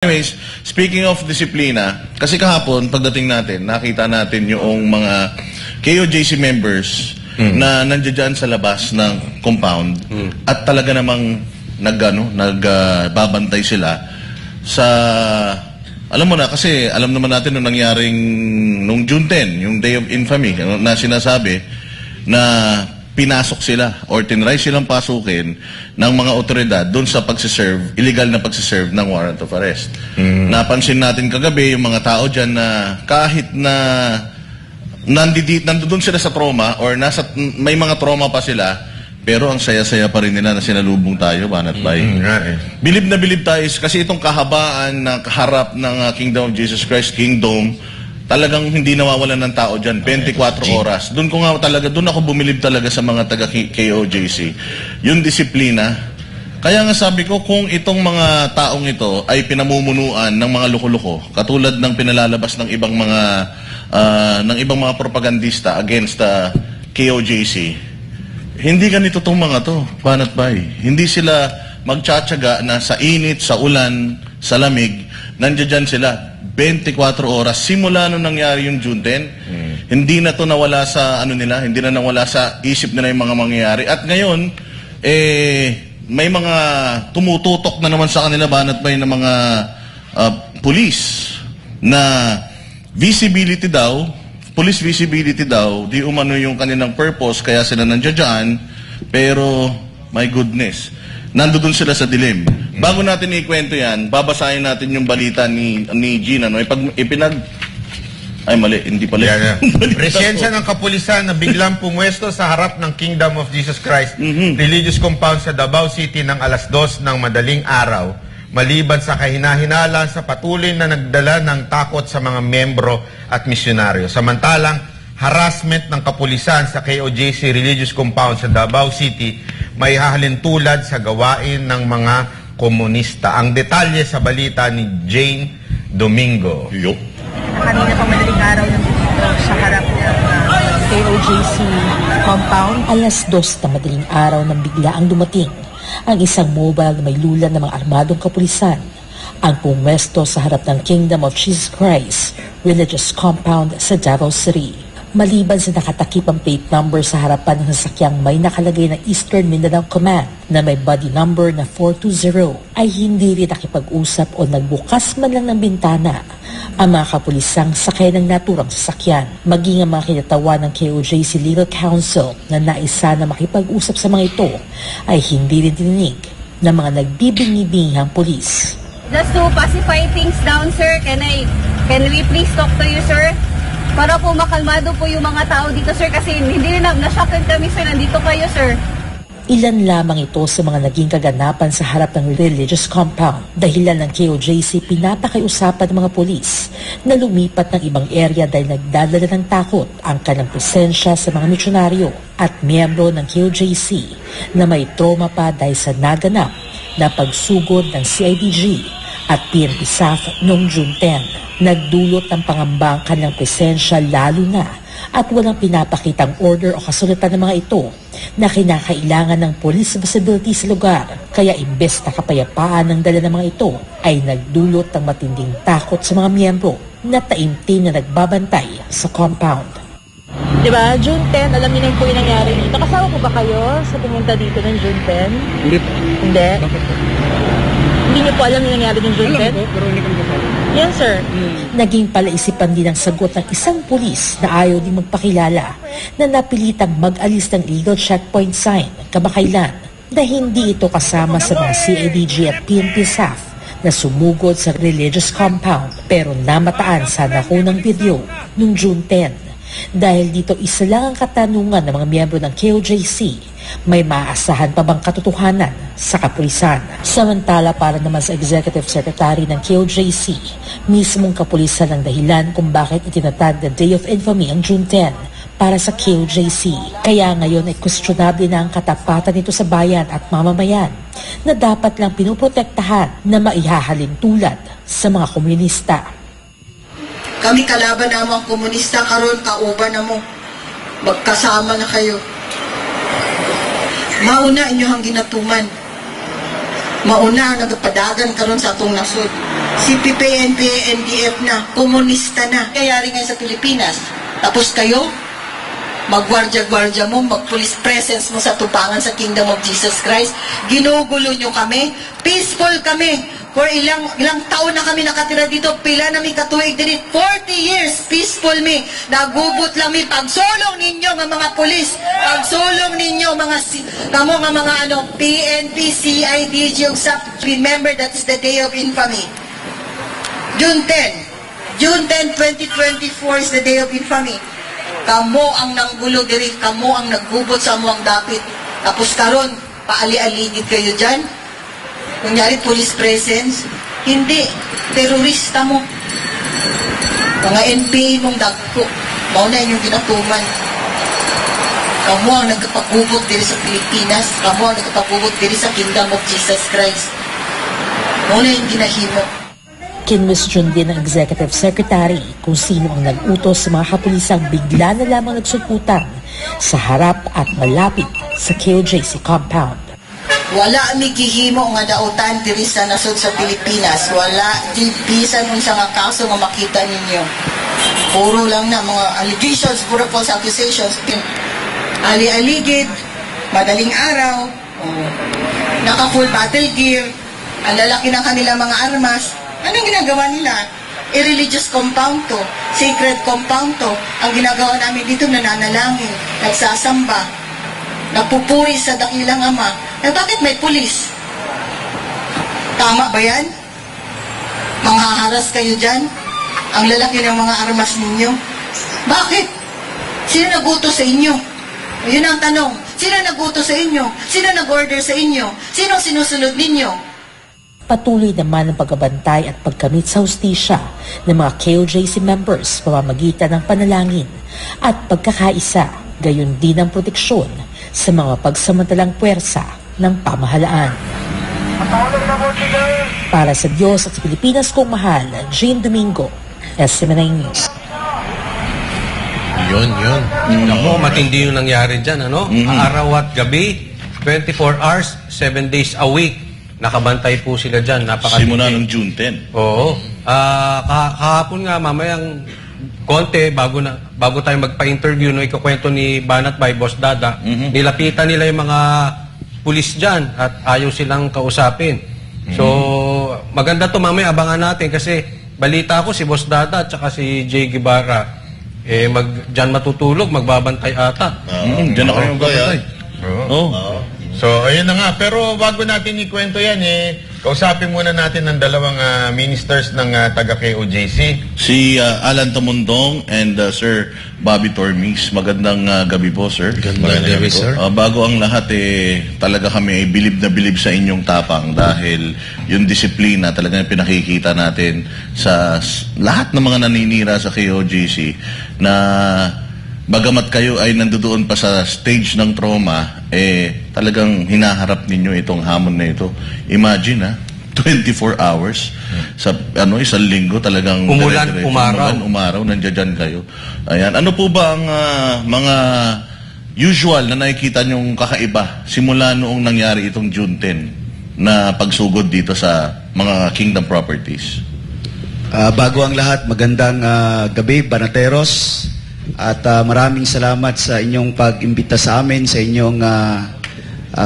Anyways, speaking of disiplina, kasi kahapon, pagdating natin, nakita natin yung mga KOJC members na nandiyan sa labas ng compound at talaga namang nagbabantay sila sa, alam mo na, kasi alam naman natin nung nangyaring nung June 10, yung Day of Infamy, na sinasabi na pinasok sila or tinry silang pasukin ng mga otoridad doon sa pagsiserve, illegal na pagsiserve ng warrant of arrest. Napansin natin kagabi yung mga tao dyan na kahit na nandoon sila sa trauma or may mga trauma pa sila, pero ang saya-saya pa rin nila na sinalubong tayo, Banat Bay. Bilib na bilib tayo kasi itong kahabaan ng kaharap ng Kingdom of Jesus Christ, Kingdom, talagang hindi nawawalan ng tao dyan, 24 oras. Doon ako bumilib talaga sa mga taga-KOJC. Yung disiplina. Kaya nga sabi ko, kung itong mga taong ito ay pinamumunuan ng mga loko-loko, katulad ng pinalalabas ng ibang mga propagandista against KOJC, hindi ganito tong mga to, Banat Bay. Hindi sila magtsatsaga na sa init, sa ulan, sa lamig, nandiyan sila 24 oras simula nung nangyari yung June 10. Hindi na to nawala sa hindi na nawala sa isip nila yung mga mangyayari. At ngayon may mga tumututok na naman sa kanila, Banat Bay, ng mga police na police visibility daw, di umano yung kanilang purpose kaya sila nandiyan, pero my goodness, nandoon sila sa dilim. Bago natin ikwento yan, babasahin natin yung balita ni Gina. Ay, mali. Hindi pala. Presensya ng kapulisan na biglang pumwesto sa harap ng Kingdom of Jesus Christ Religious Compound sa Davao City ng alas 2 ng madaling araw, maliban sa kahina-hinalan sa patuloy na nagdala ng takot sa mga membro at misyonaryo. Samantalang, harassment ng kapulisan sa KOJC Religious Compound sa Davao City may hahalintulad sa gawain ng mga komunista. Ang detalye sa balita ni Jane Domingo. Kanina pa madaling araw ng dito sa harap ng KOJC compound. Alas 2 na madaling araw nang bigla ang dumating ang isang mobile na may lulan ng mga armadong kapulisan. Ang pumwesto sa harap ng Kingdom of Jesus Christ Religious Compound sa Davao City. Maliban sa nakatakip ang plate number sa harapan ng sasakyang may nakalagay na Eastern Mindanao Command na may body number na 420, ay hindi rin nakipag-usap o nagbukas man lang ng bintana ang mga kapulisang sakay ng naturang sasakyan. Maging ang mga kinatawa ng KOJC Legal Counsel na naisa na makipag-usap sa mga ito ay hindi rin dininig ng mga nagbibingi-bingihang pulis. Just to pacify things down, sir, can we please talk to you, sir? Para po makalmado po yung mga tao dito, sir, kasi hindi na na-shocked kami, sir. Nandito kayo, sir. Ilan lamang ito sa mga naging kaganapan sa harap ng religious compound. Dahilan ng KOJC, pinapakiusapan ng mga polis na lumipat ng ibang area dahil nagdadala ng takot ang kanilang presensya sa mga misyonaryo at miyembro ng KOJC na may trauma pa dahil sa naganap na pagsugod ng CIDG at PNP SAF noong June 10. Nagdulot ng pangamba ang kanilang presensya lalo na at walang pinapakitang order o kasulatan ng mga ito na kinakailangan ng police visibility sa lugar. Kaya imbes na kapayapaan ng dala ng mga ito ay nagdulot ng matinding takot sa mga miyembro na taimtim na nagbabantay sa compound. Diba, June 10, alam niyo na po yung nangyari dito. Kasama po ba kayo sa pumunta dito ng June 10? Hindi po. Hindi? Bakit po? Hindi niyo po alam yung nangyari ng June 10? Alam po, pero hindi kami kasama. Yes, sir. Naging palaisipan din ang sagot ng isang pulis na ayaw din magpakilala na napilitang mag-alis ng legal checkpoint sign kamakailan na hindi ito kasama sa mga CIDG at PNP SAF na sumugod sa religious compound pero namataan sa nakunang video noong June 10. Dahil dito isa lang ang katanungan ng mga miyembro ng KOJC, may maaasahan pa bang katotohanan sa kapulisan? Samantala para naman sa Executive Secretary ng KOJC, mismong kapulisan ang dahilan kung bakit itinatag na Day of Infamy ang June 10 para sa KOJC. Kaya ngayon ay questionable na ang katapatan nito sa bayan at mamamayan na dapat lang pinuprotektahan na maihahalin tulad sa mga komunista. Kami kalaban na mga komunista karon kauban na mo. Magkasama na kayo. Mauna inyo hang ginatuman. Mauna, nagpadagan karon sa atong nasod. Si PPNP, NDF na, komunista na. Kayari ngayon sa Pilipinas. Tapos kayo, magwardya-gwardya mo, mag-police presence mo sa tubangan sa Kingdom of Jesus Christ. Ginugulo nyo kami. Peaceful kami. For ilang taon na kami nakatira dito, pila na may katuig din. 40 years, peaceful mi. Nagubot lang mi. Pagsulong ninyo ng mga pulis, pagsulong ninyo kamo nga mga PNP, CIDG, USAP. Remember, that is the day of infamy. June 10, 2024 is the day of infamy. Kamo ang nanggulo diri, kamo ang naggubot sa amuang dapit. Tapos karon, paali-aligid kayo dyan. Kunyari, police presence. Hindi. Terorista mo. Mga NPA mong dagko. Mauna yung ginatuman. Kamu ang nagkapagubot diri sa Pilipinas. Kamu ang nagkapagubot diri sa Kingdom of Jesus Christ. Mauna yung ginahimo. Kinwestiyon din ng Executive Secretary kung sino ang nag-utos sa mga kapulisang bigla na lamang nagsuputan sa harap at malapit sa KOJC compound. Wala mi gihimo nga dautan diri sa nasod sa Pilipinas. Wala di bisan unsa nga kaso nga makita ninyo. Puro lang na mga allegations, puro false accusations. Ali-aligid, madaling araw, naka-full battle gear, ang lalaki ng kanilang mga armas. Anong ginagawa nila? I-religious compound to, sacred compound to. Ang ginagawa namin dito, nananalangin, nagsasamba, napupuri sa dakilang Ama. Bakit may pulis? Tama ba yan? Manghaharas kayo dyan? Ang lalaki ng mga armas ninyo? Bakit? Sino nagutos sa inyo? Yun ang tanong. Sino nagutos sa inyo? Sino nag-order sa inyo? Sino sinusunod ninyo? Patuloy naman ang pagbabantay at pagkamit sa hustisya ng mga KOJC members pamamagitan ng panalangin at pagkakaisa, gayon din ang proteksyon sa mga pagsamantalang puwersa ng pamahalaan. Para sa Diyos at sa Pilipinas kong mahal, Jane Domingo, SMNI News. Yun. Ako, matindi yung nangyari dyan, ano? Araw at gabi, 24 hours, 7 days a week, nakabantay po sila dyan. Simula ng June 10. Oo. Kahapon nga, mamayang konti, bago tayo magpa-interview, no, ikukwento ni Banat by Boss Dada, nilapitan nila yung mga pulis dyan at ayaw silang kausapin. So, maganda to, mamaya abangan natin kasi balita ko si Boss Dada at saka si Jay Guevara dyan matutulog, magbabantay ata. Dyan na kayo magbabantay. So, ayun na nga. Pero bago natin ikwento yan, kausapin muna natin ng dalawang ministers ng taga-KOJC. Si Alan Tamundong and Sir Bobby Tormis. Magandang gabi po, sir. Magandang gabi, sir. Bago ang lahat, talaga kami ay bilib na bilib sa inyong tapang dahil yung disiplina talaga yung pinakikita natin sa lahat ng mga naninira sa KOJC na bagamat kayo ay nandoon pa sa stage ng trauma, talagang hinaharap ninyo itong hamon na ito. Imagine, 24 hours sa isang linggo talagang umaraw nandiyan kayo. Ayan, ano po ba ang mga usual na nakikita nyong kakaiba simula noong nangyari itong June 10 na pagsugod dito sa mga Kingdom properties? Bago ang lahat, magandang gabi, Banateros. At maraming salamat sa inyong pag-imbita sa amin, sa inyong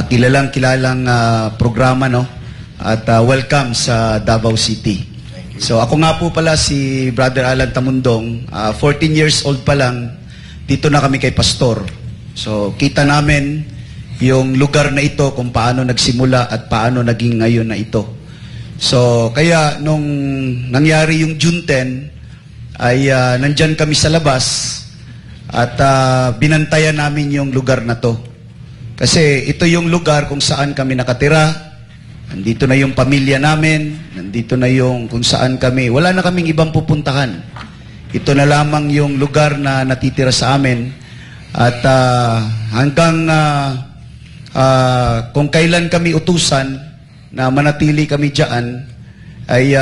kilalang programa, no? At welcome sa Davao City. So ako nga po pala si Brother Alan Tamundong, 14 years old pa lang, dito na kami kay Pastor. So kita namin yung lugar na ito kung paano nagsimula at paano naging ngayon na ito. So kaya nung nangyari yung June 10, ay nandyan kami sa labas at binantayan namin yung lugar na to. Kasi ito yung lugar kung saan kami nakatira. Nandito na yung pamilya namin, nandito na yung kung saan kami. Wala na kaming ibang pupuntahan. Ito na lamang yung lugar na natitira sa amin. At hanggang kung kailan kami utusan na manatili kami dyan, ay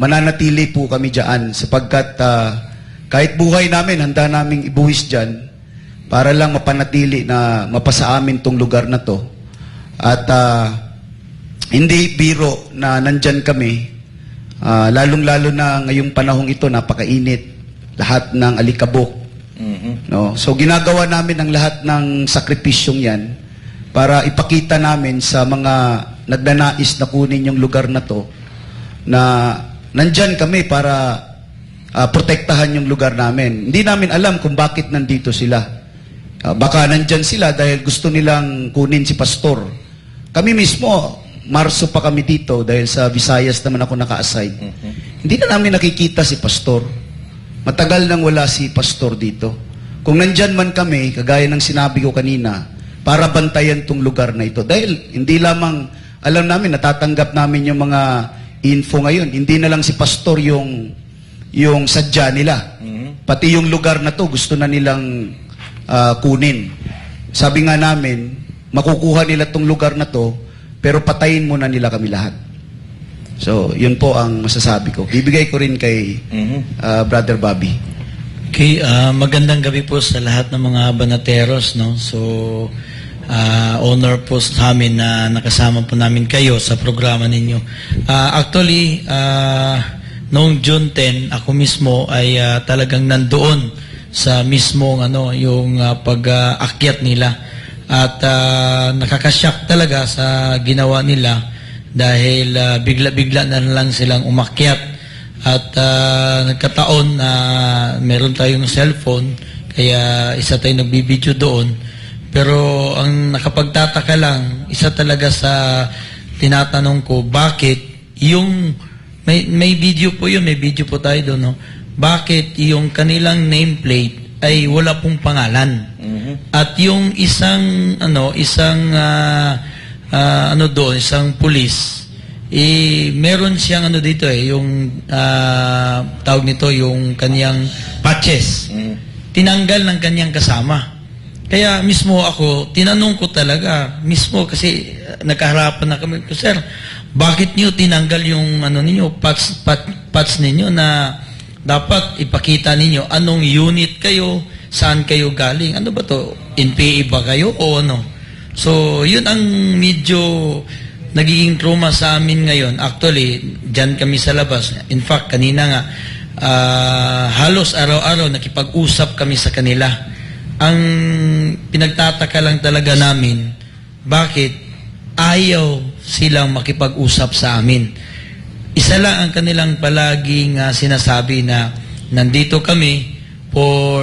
mananatili po kami dyan sapagkat kahit buhay namin, handa naming ibuwis dyan para lang mapanatili na mapasa amin tong lugar na to. At Hindi biro na nandyan kami, lalong-lalo na ngayong panahong ito, napakainit, lahat ng alikabok. No? So ginagawa namin ang lahat ng sakripisyong yan para ipakita namin sa mga nagnanais na kunin yung lugar na to na nandyan kami para protektahan yung lugar namin. Hindi namin alam kung bakit nandito sila. Baka nandyan sila dahil gusto nilang kunin si pastor. Kami mismo, Marso pa kami dito dahil sa Visayas naman ako naka-assign. Hindi na namin nakikita si pastor. Matagal nang wala si pastor dito. Kung nandyan man kami, kagaya ng sinabi ko kanina, para bantayan tong lugar na ito. Dahil hindi lamang, alam namin, natatanggap namin yung mga info ngayon. Hindi na lang si pastor yung sadya nila. Pati yung lugar na to gusto na nilang kunin. Sabi nga namin, makukuha nila tong lugar na to, pero patayin muna nila kami lahat. So, yun po ang masasabi ko. Bibigay ko rin kay Brother Bobby. Okay, magandang gabi po sa lahat ng mga banateros, no? So, honor po sa amin na nakasama po namin kayo sa programa ninyo. Actually, noong June 10, ako mismo ay talagang nandoon sa mismong yung pag-akyat nila. At nakakasyak talaga sa ginawa nila dahil bigla-bigla na lang silang umakyat. At nagkataon na meron tayong cellphone, kaya isa tayong nagbibideo doon. Pero ang nakapagtataka lang, isa talaga sa tinatanong ko, bakit yung, may video po yun, may video po tayo doon, no? Bakit yung kanilang nameplate ay wala pong pangalan? At yung isang pulis, meron siyang dito yung tawag nito, yung kanyang patches. Tinanggal ng kanyang kasama. Kaya mismo ako, tinanong ko talaga, mismo kasi nagkaharapan na kami, sir, bakit niyo tinanggal yung ninyo, patch ninyo na dapat ipakita ninyo anong unit kayo, saan kayo galing, ano ba to, NPA ba kayo o ano? So, yun ang medyo nagiging trauma sa amin ngayon. Actually, dyan kami sa labas. In fact, kanina nga, halos araw-araw nakipag-usap kami sa kanila. Ang pinagtataka lang talaga namin, bakit ayaw silang makipag-usap sa amin. Isa lang ang kanilang palaging sinasabi na nandito kami for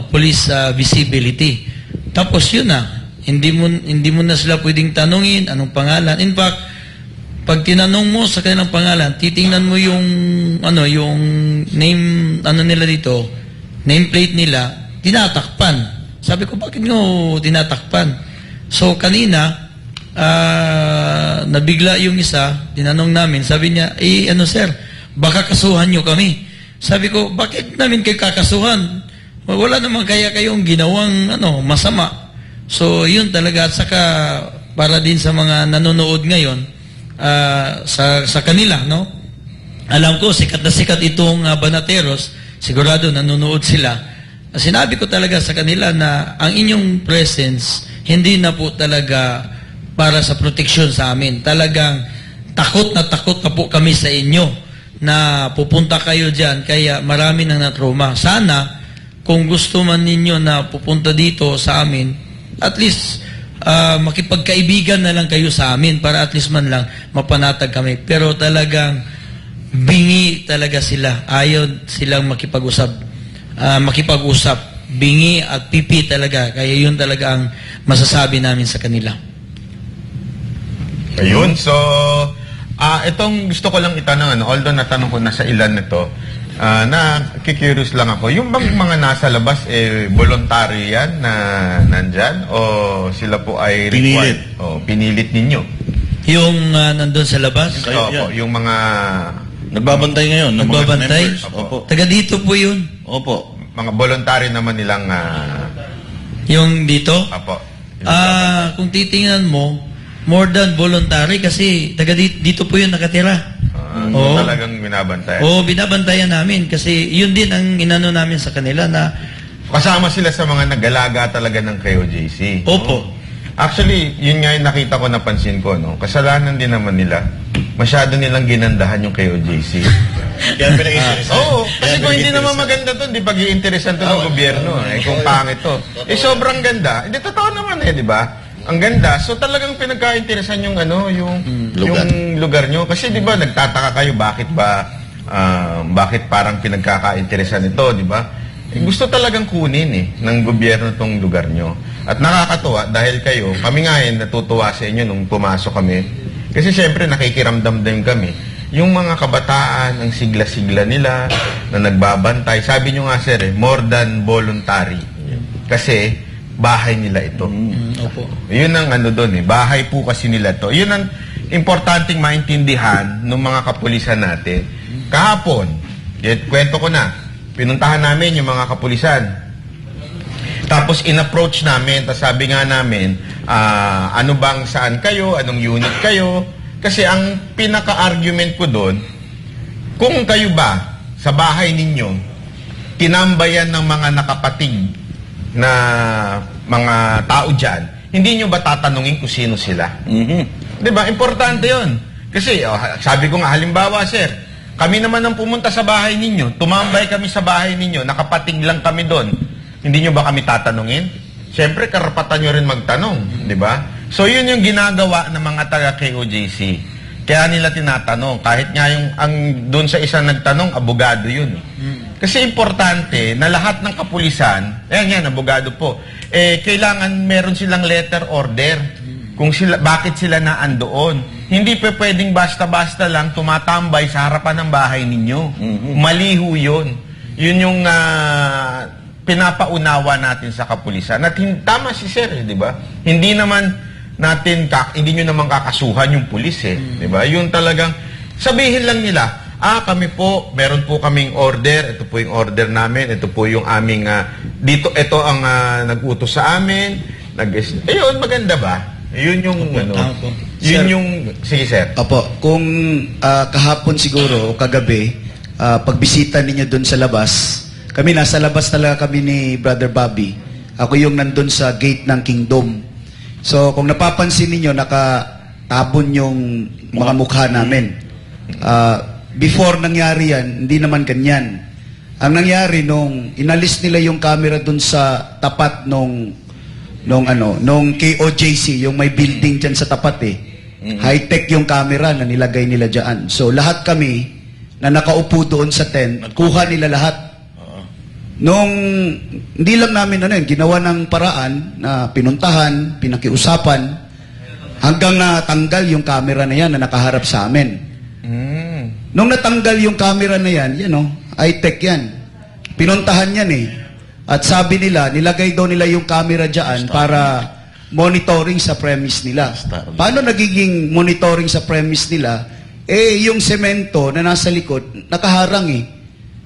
police visibility. Tapos yun na. Hindi mo na sila pwedeng tanungin anong pangalan. In fact, pag tinanong mo sa kanilang pangalan, titingnan mo yung yung name nila dito, nameplate nila, tinatakpan. Sabi ko, bakit nyo tinatakpan? So kanina nabigla yung isa, tinanong namin, sabi niya, sir, baka kasuhan nyo kami. Sabi ko, bakit namin kayo kakasuhan? Wala naman kaya kayong ginawang masama. So, yun talaga. At saka, para din sa mga nanonood ngayon, sa kanila, no? Alam ko, sikat na sikat itong Banateros, sigurado nanonood sila. Sinabi ko talaga sa kanila na ang inyong presence, hindi na po talaga para sa proteksyon sa amin. Talagang takot na po kami sa inyo na pupunta kayo dyan, kaya marami nang natrauma. Sana, kung gusto man ninyo na pupunta dito sa amin, at least makipagkaibigan na lang kayo sa amin para at least man lang mapanatag kami. Pero talagang bingi talaga sila. Ayaw silang makipag-usap. Bingi at pipi talaga. Kaya yun talaga ang masasabi namin sa kanila. Ayun, so itong gusto ko lang itanong, although natanong ko na sa ilan nito, kikurious lang ako, yung bang mga nasa labas, voluntary yan na nandyan, o sila po ay required? Pinilit ninyo? Yung nandun sa labas? Opo, yung mga nagbabantay ngayon. Nagbabantay? Opo. Taga dito po yun? Opo. Mga voluntary naman nilang yung dito? Opo. Kung titingnan mo, more than voluntary kasi taga dito po yun nakatira. So talagang binabantayan. Binabantayan namin kasi yun din ang inano namin sa kanila na kasama sila sa mga nag-alaga talaga ng KOJC. Opo. Actually, yun nga yung nakita ko, napansin ko, no? Kasalanan din naman nila. Masyado nilang ginandahan yung KOJC. Kaya pinag-interesan. Oo, kasi kung hindi naman maganda to, di pag-iinteresan to ng gobyerno. Kung pangit to. Sobrang ganda. Hindi, totoo naman di ba? Ang ganda. So talagang pinagka-interesan yung lugar nyo. Kasi di ba, nagtataka kayo, bakit parang pinagkaka-interesan ito, di ba? Gusto talagang kunin ng gobyerno tong lugar nyo. At nakakatuwa dahil kami nga natutuwa sa inyo nung pumasok kami. Kasi syempre nakikiramdam din kami. Yung mga kabataan, ang sigla-sigla nila na nagbabantay. Sabi nyo nga sir, more than voluntary. Kasi bahay nila ito. Opo. Yun ang doon bahay po kasi nila to. Yun ang importanteng maintindihan ng mga kapulisan natin. Kahapon, kwento ko na, pinuntahan namin yung mga kapulisan. Tapos in-approach namin, tapos sabi nga namin, ano bang saan kayo, anong unit kayo? Kasi ang pinaka-argument ko doon, kung kayo ba sa bahay ninyo, tinambayan ng mga nakapatig na mga tao dyan, hindi nyo ba tatanungin kung sino sila? Diba? Importante yun. Kasi sabi ko nga, halimbawa sir, kami naman ang pumunta sa bahay ninyo, tumambay kami sa bahay ninyo, nakapatig lang kami doon. Hindi nyo ba kami tatanungin? Siyempre, karapatan nyo rin magtanong, di ba? So, yun yung ginagawa ng mga taga-KOJC. Kaya nila tinatanong. Kahit nga doon sa isang nagtanong, abogado yun. Kasi importante na lahat ng kapulisan, abogado po, kailangan meron silang letter order kung bakit sila naandoon. Hindi pwedeng basta-basta lang tumatambay sa harapan ng bahay ninyo. Maliho yun. Yun yung pinapaunawa natin sa kapulisan. At tama si sir, di ba? Hindi naman hindi nyo naman kakasuhan yung pulis di ba? Yun talagang, sabihin lang nila, kami po, meron po kaming order, ito po yung order namin, ito po yung aming, ito ang nag-utos sa amin, ayun, maganda ba? Yun yung, sige sir. Opo, kung kahapon siguro, o kagabi, pagbisita ninyo doon sa labas, kami nasa labas talaga kami ni Brother Bobby. Ako yung nandun sa gate ng Kingdom. So, kung napapansin ninyo, nakatabon yung mga mukha namin. Before nangyari yan, hindi naman ganyan. Ang nangyari nung inalis nila yung camera dun sa tapat nung KOJC, yung may building dyan sa tapat High-tech yung camera na nilagay nila dyan. So, lahat kami na nakaupo doon sa tent, kuha nila lahat. Nung hindi lang namin ginawa ng paraan na pinuntahan, pinakiusapan, hanggang natanggal yung camera na yan na nakaharap sa amin. Nung natanggal yung camera na yan, high-tech yan. Pinuntahan yan At sabi nila, nilagay daw nila yung camera dyan para monitoring sa premise nila. Paano nagiging monitoring sa premise nila? Yung semento na nasa likod, nakaharang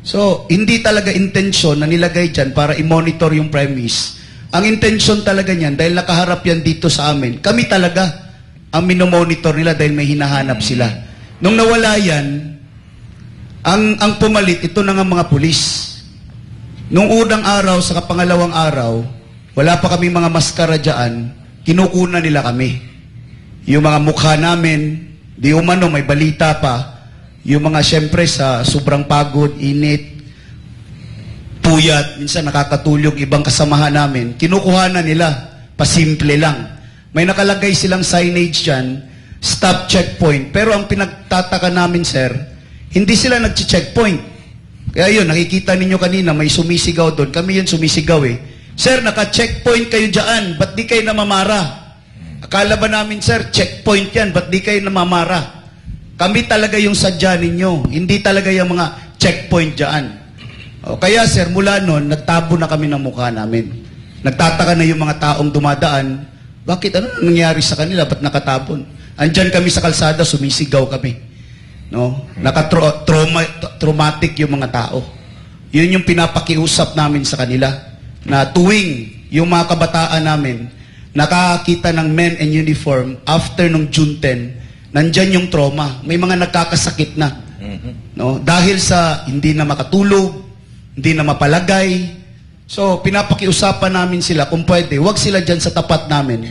So, hindi talaga intensyon na nilagay dyan para i-monitor yung premise. Ang intensyon talaga niyan, dahil nakaharap yan dito sa amin, kami talaga ang minomonitor nila dahil may hinahanap sila. Nung nawala yan, ang pumalit, ito na nga mga pulis. Nung unang araw, sa pangalawang araw, wala pa kami mga maskara dyan, kinukuna nila kami. Yung mga mukha namin, di umano, may balita pa, yung mga siyempre sa sobrang pagod, init, puyat, minsan nakakatulog ibang kasamahan namin, kinukuhanan nila, pasimple lang. May nakalagay silang signage dyan, stop checkpoint. Pero ang pinagtataka namin, sir, hindi sila nag-checkpoint. Kaya yun, nakikita ninyo kanina, may sumisigaw doon. Kami yun sumisigaw Sir, naka-checkpoint kayo dyan, ba't di kayo namamara? Akala ba namin, sir, checkpoint yan, ba't di kayo namamara? Kami talaga yung sadya ninyo. Hindi talaga yung mga checkpoint dyan. Kaya sir, mula noon, nagtabo na kami ng mukha namin. Nagtataka na yung mga taong dumadaan. Bakit? Ano nangyari sa kanila? Ba't nakatabon? Andyan kami sa kalsada, sumisigaw kami. Traumatic yung mga tao. Yun yung pinapakiusap namin sa kanila. Na tuwing yung mga kabataan namin, nakakita ng men in uniform after nung June 10, nandyan yung trauma. May mga nagkakasakit na. Dahil sa hindi na makatulog, hindi na mapalagay. So, pinapakiusapan namin sila, kung pwede, wag sila dyan sa tapat namin.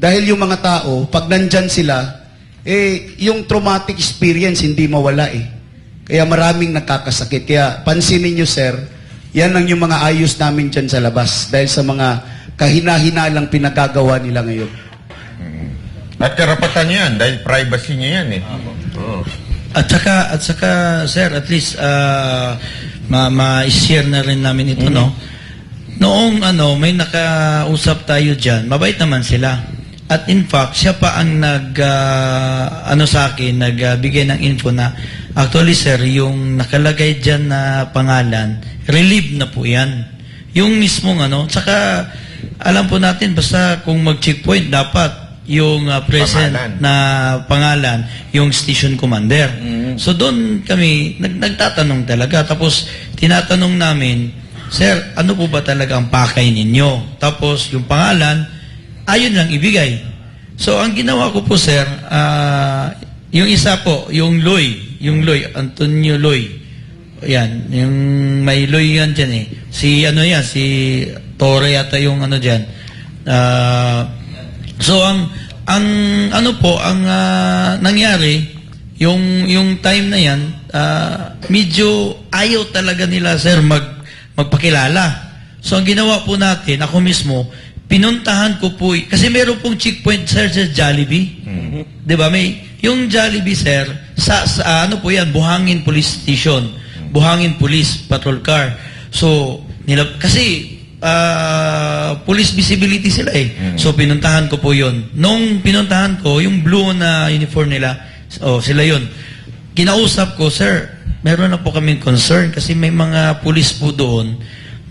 Dahil yung mga tao, pag nandyan sila, yung traumatic experience hindi mawala eh. Kaya maraming nakakasakit. Kaya pansinin nyo, sir, yan ang yung mga ayos namin dyan sa labas. Dahil sa mga kahina-hinalang pinagagawa nila ngayon. At karapatan niya yan, dahil privacy niya yan eh. At saka, sir, at least, ma-share na rin namin ito, no? Noong, may nakausap tayo dyan, mabait naman sila. At in fact, siya pa ang sa akin, nagbigay ng info na, actually, sir, yung nakalagay dyan na pangalan, relieved na po yan. Yung mismong, saka, alam po natin, basta kung mag-checkpoint, dapat yung present na pangalan, yung station commander. So doon kami nagtatanong talaga. Tapos tinatanong namin, sir, ano po ba talaga ang pakay ninyo? Tapos yung pangalan, ayun lang ibigay. So ang ginawa ko po, sir, yung isa po, yung Loy, Antonio Loy. Yan, yung may Loy yan dyan eh. Si Torre yata yung dyan. So ang nangyari yung time na yan, medyo ayaw talaga nila, sir, magpakilala. So ang ginawa po natin, ako mismo, pinuntahan ko po, kasi meron pong checkpoint, sir, sa Jollibee. Di ba? Yung Jollibee, sir, sa po yan, Buhangin Police Station, Buhangin Police Patrol Car. So kasi police visibility sila eh. So pinuntahan ko po yun. Nung pinuntahan ko, yung blue na uniform nila, sila yun. Kinausap ko, sir, meron na po kaming concern kasi may mga police po doon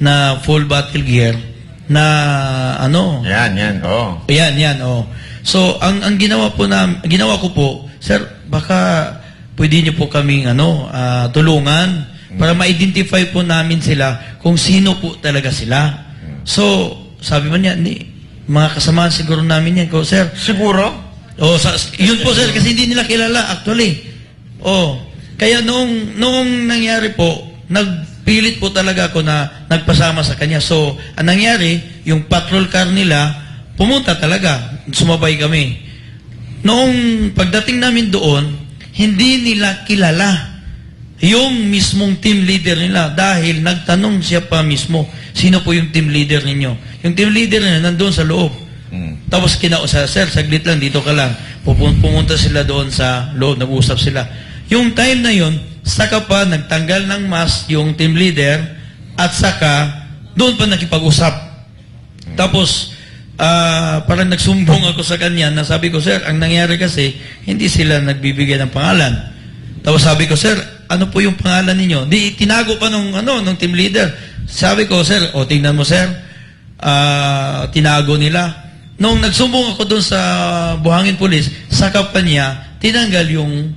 na full battle gear na Yan, So ang ginawa ko po, sir, baka pwede niyo po kaming tulungan para ma-identify po namin sila kung sino po talaga sila. So, sabi man niya, mga kasamahan siguro namin yan. Ko, sir. Siguro? Yun po, sir, kasi hindi nila kilala, actually. Kaya noong nangyari po, nagpilit po talaga ako na nagpasama sa kanya. So, ang nangyari, yung patrol car nila, pumunta talaga. Sumabay kami. Noong pagdating namin doon, hindi nila kilala yung mismong team leader nila dahil nagtanong siya pa mismo, sino po yung team leader ninyo? Yung team leader nila nandoon sa loob. Tapos sir, saglit lang, dito ka lang. Pumunta sila doon sa loob, nag-usap sila. Yung time na yun, saka pa nagtanggal ng mask yung team leader at saka doon pa nakipag-usap. Tapos parang nagsumbong ako sa kanya na sabi ko, sir, ang nangyari kasi hindi sila nagbibigay ng pangalan. Tapos sabi ko, sir, ano po yung pangalan ninyo? Di tinago pa nung team leader. Sabi ko, sir, tingnan mo, sir, tinago nila. Nung nagsumbong ako doon sa Buhangin Police, saka pa niya, tinanggal yung,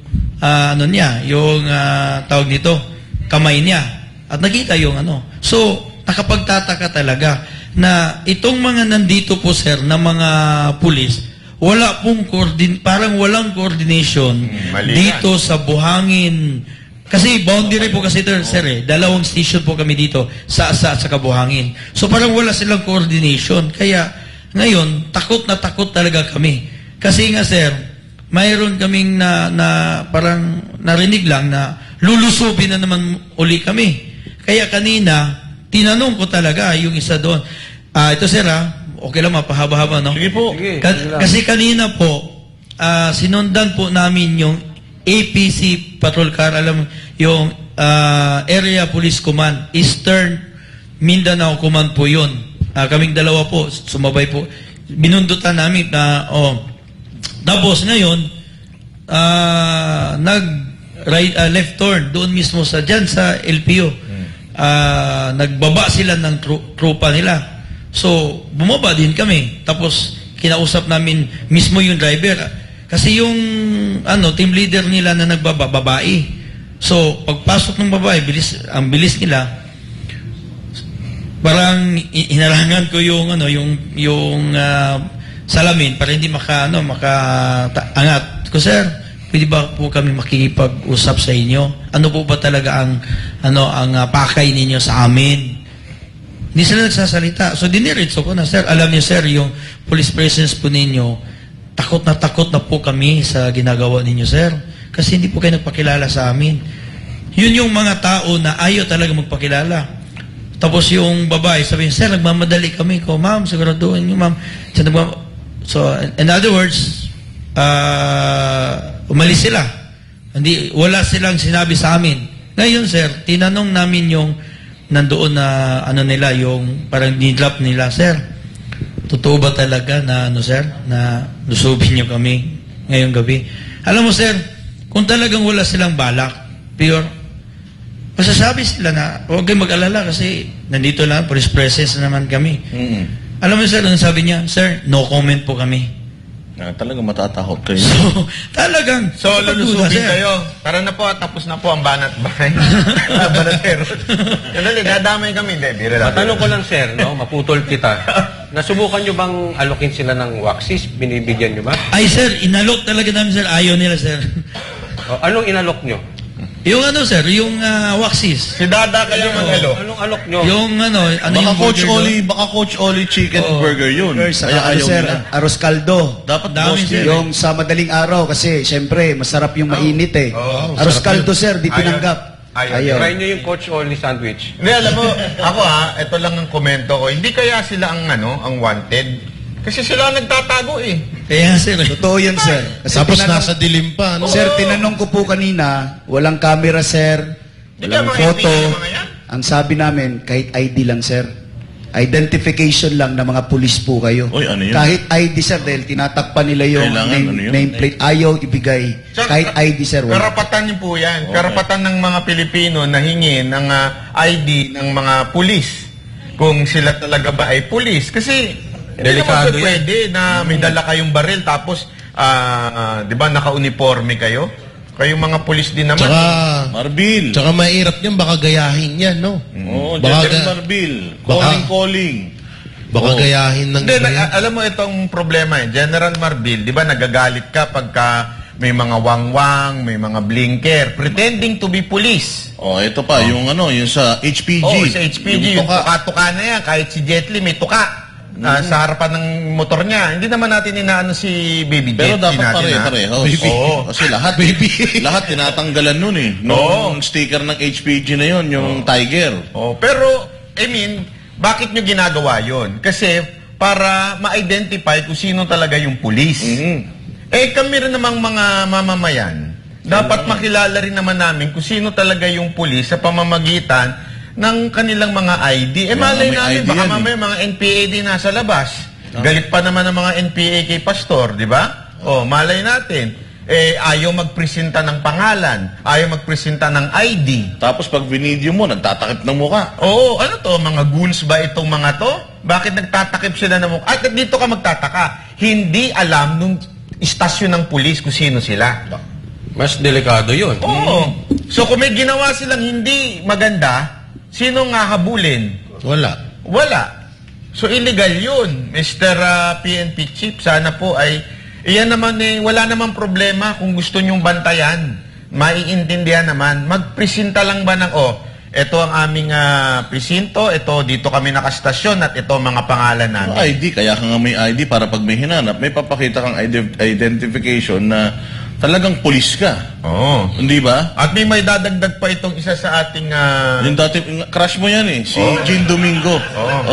yung tawag nito, kamay niya. At nakita yung So, nakapagtataka talaga na itong mga nandito po, sir, na mga police, wala pong parang walang coordination dito sa Buhangin. Kasi boundary po kasi ito, sir, dalawang station po kami dito sa Buhangin. So parang wala silang coordination. Kaya ngayon, takot na takot talaga kami. Kasi nga, sir, mayroon kaming na parang narinig lang na lulusubin na naman uli kami. Kaya kanina, tinanong ko talaga yung isa doon. Ito, sir, okay lang, mapahaba-haba, no? Sige po. Kasi kanina po, sinundan po namin yung APC Patrol Car, alam yung Area Police Command, Eastern Mindanao Command po yun. Kaming dalawa po, sumabay po. Binundutan namin na, tapos ngayon, left turn, doon mismo dyan sa LPO. Nagbaba sila ng trupa nila. So, bumaba din kami. Tapos, kinausap namin mismo yung driver. Kasi yung team leader nila na nagbaba, babae. So, pagpasok ng babae, ang bilis nila, parang hinarangan ko yung salamin para hindi makaangat. Ko, sir, pwede ba po kami makikipag-usap sa inyo? Ano po ba talaga ang pakay ninyo sa amin? Hindi sila nagsasalita. So, diniritso ko na, sir. Alam niyo, sir, yung police presence po ninyo, takot na po kami sa ginagawa ninyo, sir. Kasi hindi po kayo nagpakilala sa amin. Yun yung mga tao na ayaw talaga magpakilala. Tapos yung babae, sabi niya, sir, nagmamadali kami ko. Ma'am, siguraduhin niyo, ma'am. So, in other words, umalis sila. Wala silang sinabi sa amin. Ngayon, sir, tinanong namin yung nandoon na nila, yung parang nidlap nila, sir. Totoo ba talaga na sir, na lusubin niyo kami ngayong gabi? Alam mo, sir, kung talagang wala silang balak, pure, masasabi sila na huwag kayong mag-alala kasi nandito lang, police presence naman kami. Alam mo, sir, ang sabi niya, sir, no comment po kami. Talagang matatakot kayo. So, talagang, lulusubin kayo. Tara na po, tapos na po ang banat bahay. Banatero. Dali, dadamay kami. Hindi, lang. Matanong ko lang, sir, no? Maputol kita. Nasubukan nyo bang alokin sila ng waxis? Binibigyan nyo ba? Ay, sir, inalok talaga namin, sir. Ayaw nila, sir. Anong inalok nyo? Yung sir, yung waxis. Si Dada kaya mag-alok. Anong alok nyo? Yung baka Coach Oli chicken burger yun. Kaya ayaw sir, arroz caldo. Dapat dami, sir. Yung sa madaling araw kasi syempre masarap yung mainit eh. Arroz caldo sir, di tinanggap. Ayaw. Try nyo yung Coach Oli sandwich. Hindi, alam mo, ako ito lang ang komento ko. Hindi kaya sila ang wanted? Kasi sila nagtatago eh. Kaya sir. Totoo yun sir. Kasi tapos nasa dilim pa. No? Sir, tinanong ko po kanina, walang camera sir, walang photo. Ang sabi namin, kahit ID lang sir. Identification lang ng mga pulis po kayo. Oy, ano yun? Kahit ID sir, dahil tinatakpan nila yung nameplate. Ayaw ibigay. Kahit ID sir. Wala. Karapatan niyo po yan. Okay. Karapatan ng mga Pilipino na hingin ng ID ng mga pulis. Kung sila talaga ba ay pulis. Kasi delikado yan. Pwede na may dala kayong baril tapos, di ba, naka-uniforme kayo? Kayong mga pulis din naman. Tsaka, Marbil. Tsaka mahirap yan, baka gayahin yan, no? Oo, General Marbil. Calling. Baka gayahin ng iba yan. Alam mo itong problema eh. General Marbil, di ba, nagagalit ka pagka may mga wangwang, may mga blinker, pretending to be police. Ito pa, yung sa HPG. Sa HPG, yung tuka-tuka na yan. Kahit si Jet Li, may tuka. Sa harapan ng motor niya. Hindi naman natin inaano si Baby Jet. Pero dapat pare-pareho. Kasi lahat tinatanggalan nun eh. Nung sticker ng HPG na yun, yung Tiger. Pero, bakit nyo ginagawa yun? Kasi, para ma-identify kung sino talaga yung pulis. Kami rin namang mga mamamayan. Dapat makilala rin naman namin kung sino talaga yung pulis sa pamamagitan ng kanilang mga ID. Malay namin, baka mamaya mga NPA din nasa labas. Galit pa naman ang mga NPA kay Pastor, di ba? Malay natin. Ayaw magpresenta ng pangalan, ayaw magpresenta ng ID. Tapos pag binidyo mo, nagtatakip ng mukha. Ano to? Mga goons ba itong mga to? Bakit nagtatakip sila ng mukha? At dito ka magtataka, hindi alam nung istasyon ng pulis kung sino sila. Mas delikado yun. So kung may ginawa silang hindi maganda, sino nga habulin? Wala. So illegal yun, Mr. PNP Chief. Sana po ay, iyan naman wala namang problema kung gusto nyong bantayan. Maiintindihan naman. Magpresenta lang ba ng, ito ang aming presinto, ito dito kami nakastasyon at ito mga pangalan namin. ID, kaya ka nga may ID para pag may hinanap, may papakita kang identification na talagang pulis ka. Hindi ba? At may dadagdag pa itong isa sa ating... Yung dati, crush mo yan eh. Si Jean Domingo.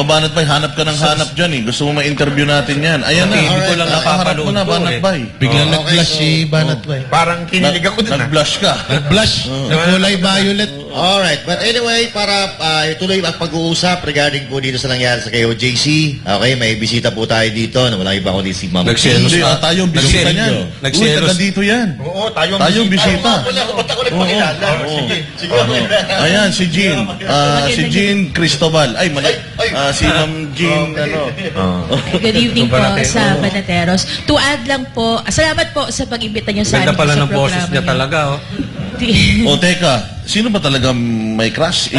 Banat Bay, hanap ka ng hanap dyan eh. Gusto mo ma-interview natin yan. Ayan na. Hindi ko lang Nakaharap mo na, Banat Bay. Biglang nag-blush si Banat Bay. Parang kinilig ako dun. Nag-blush ka. Nag-blush. Nagkulay violet. Alright. But anyway, para ituloy ang pag-uusap regarding po dito sa nangyari sa KOJC. Okay, may bisita po tayo dito. Wala iba ko si Ma'am. Nagselos ka. Tayo bisita niyan. Uy, taga dito yan. Tayong bisita. Sige. Ayan, si Jean. Si Jean Cristobal. Si Ma'am Jean, Good evening po sa Banateros. To add lang po, salamat po sa pag-imbita niyo sa amin Ganda pala sa ng boses programa niya niyo. talaga, O teka, sino ba talaga may crush?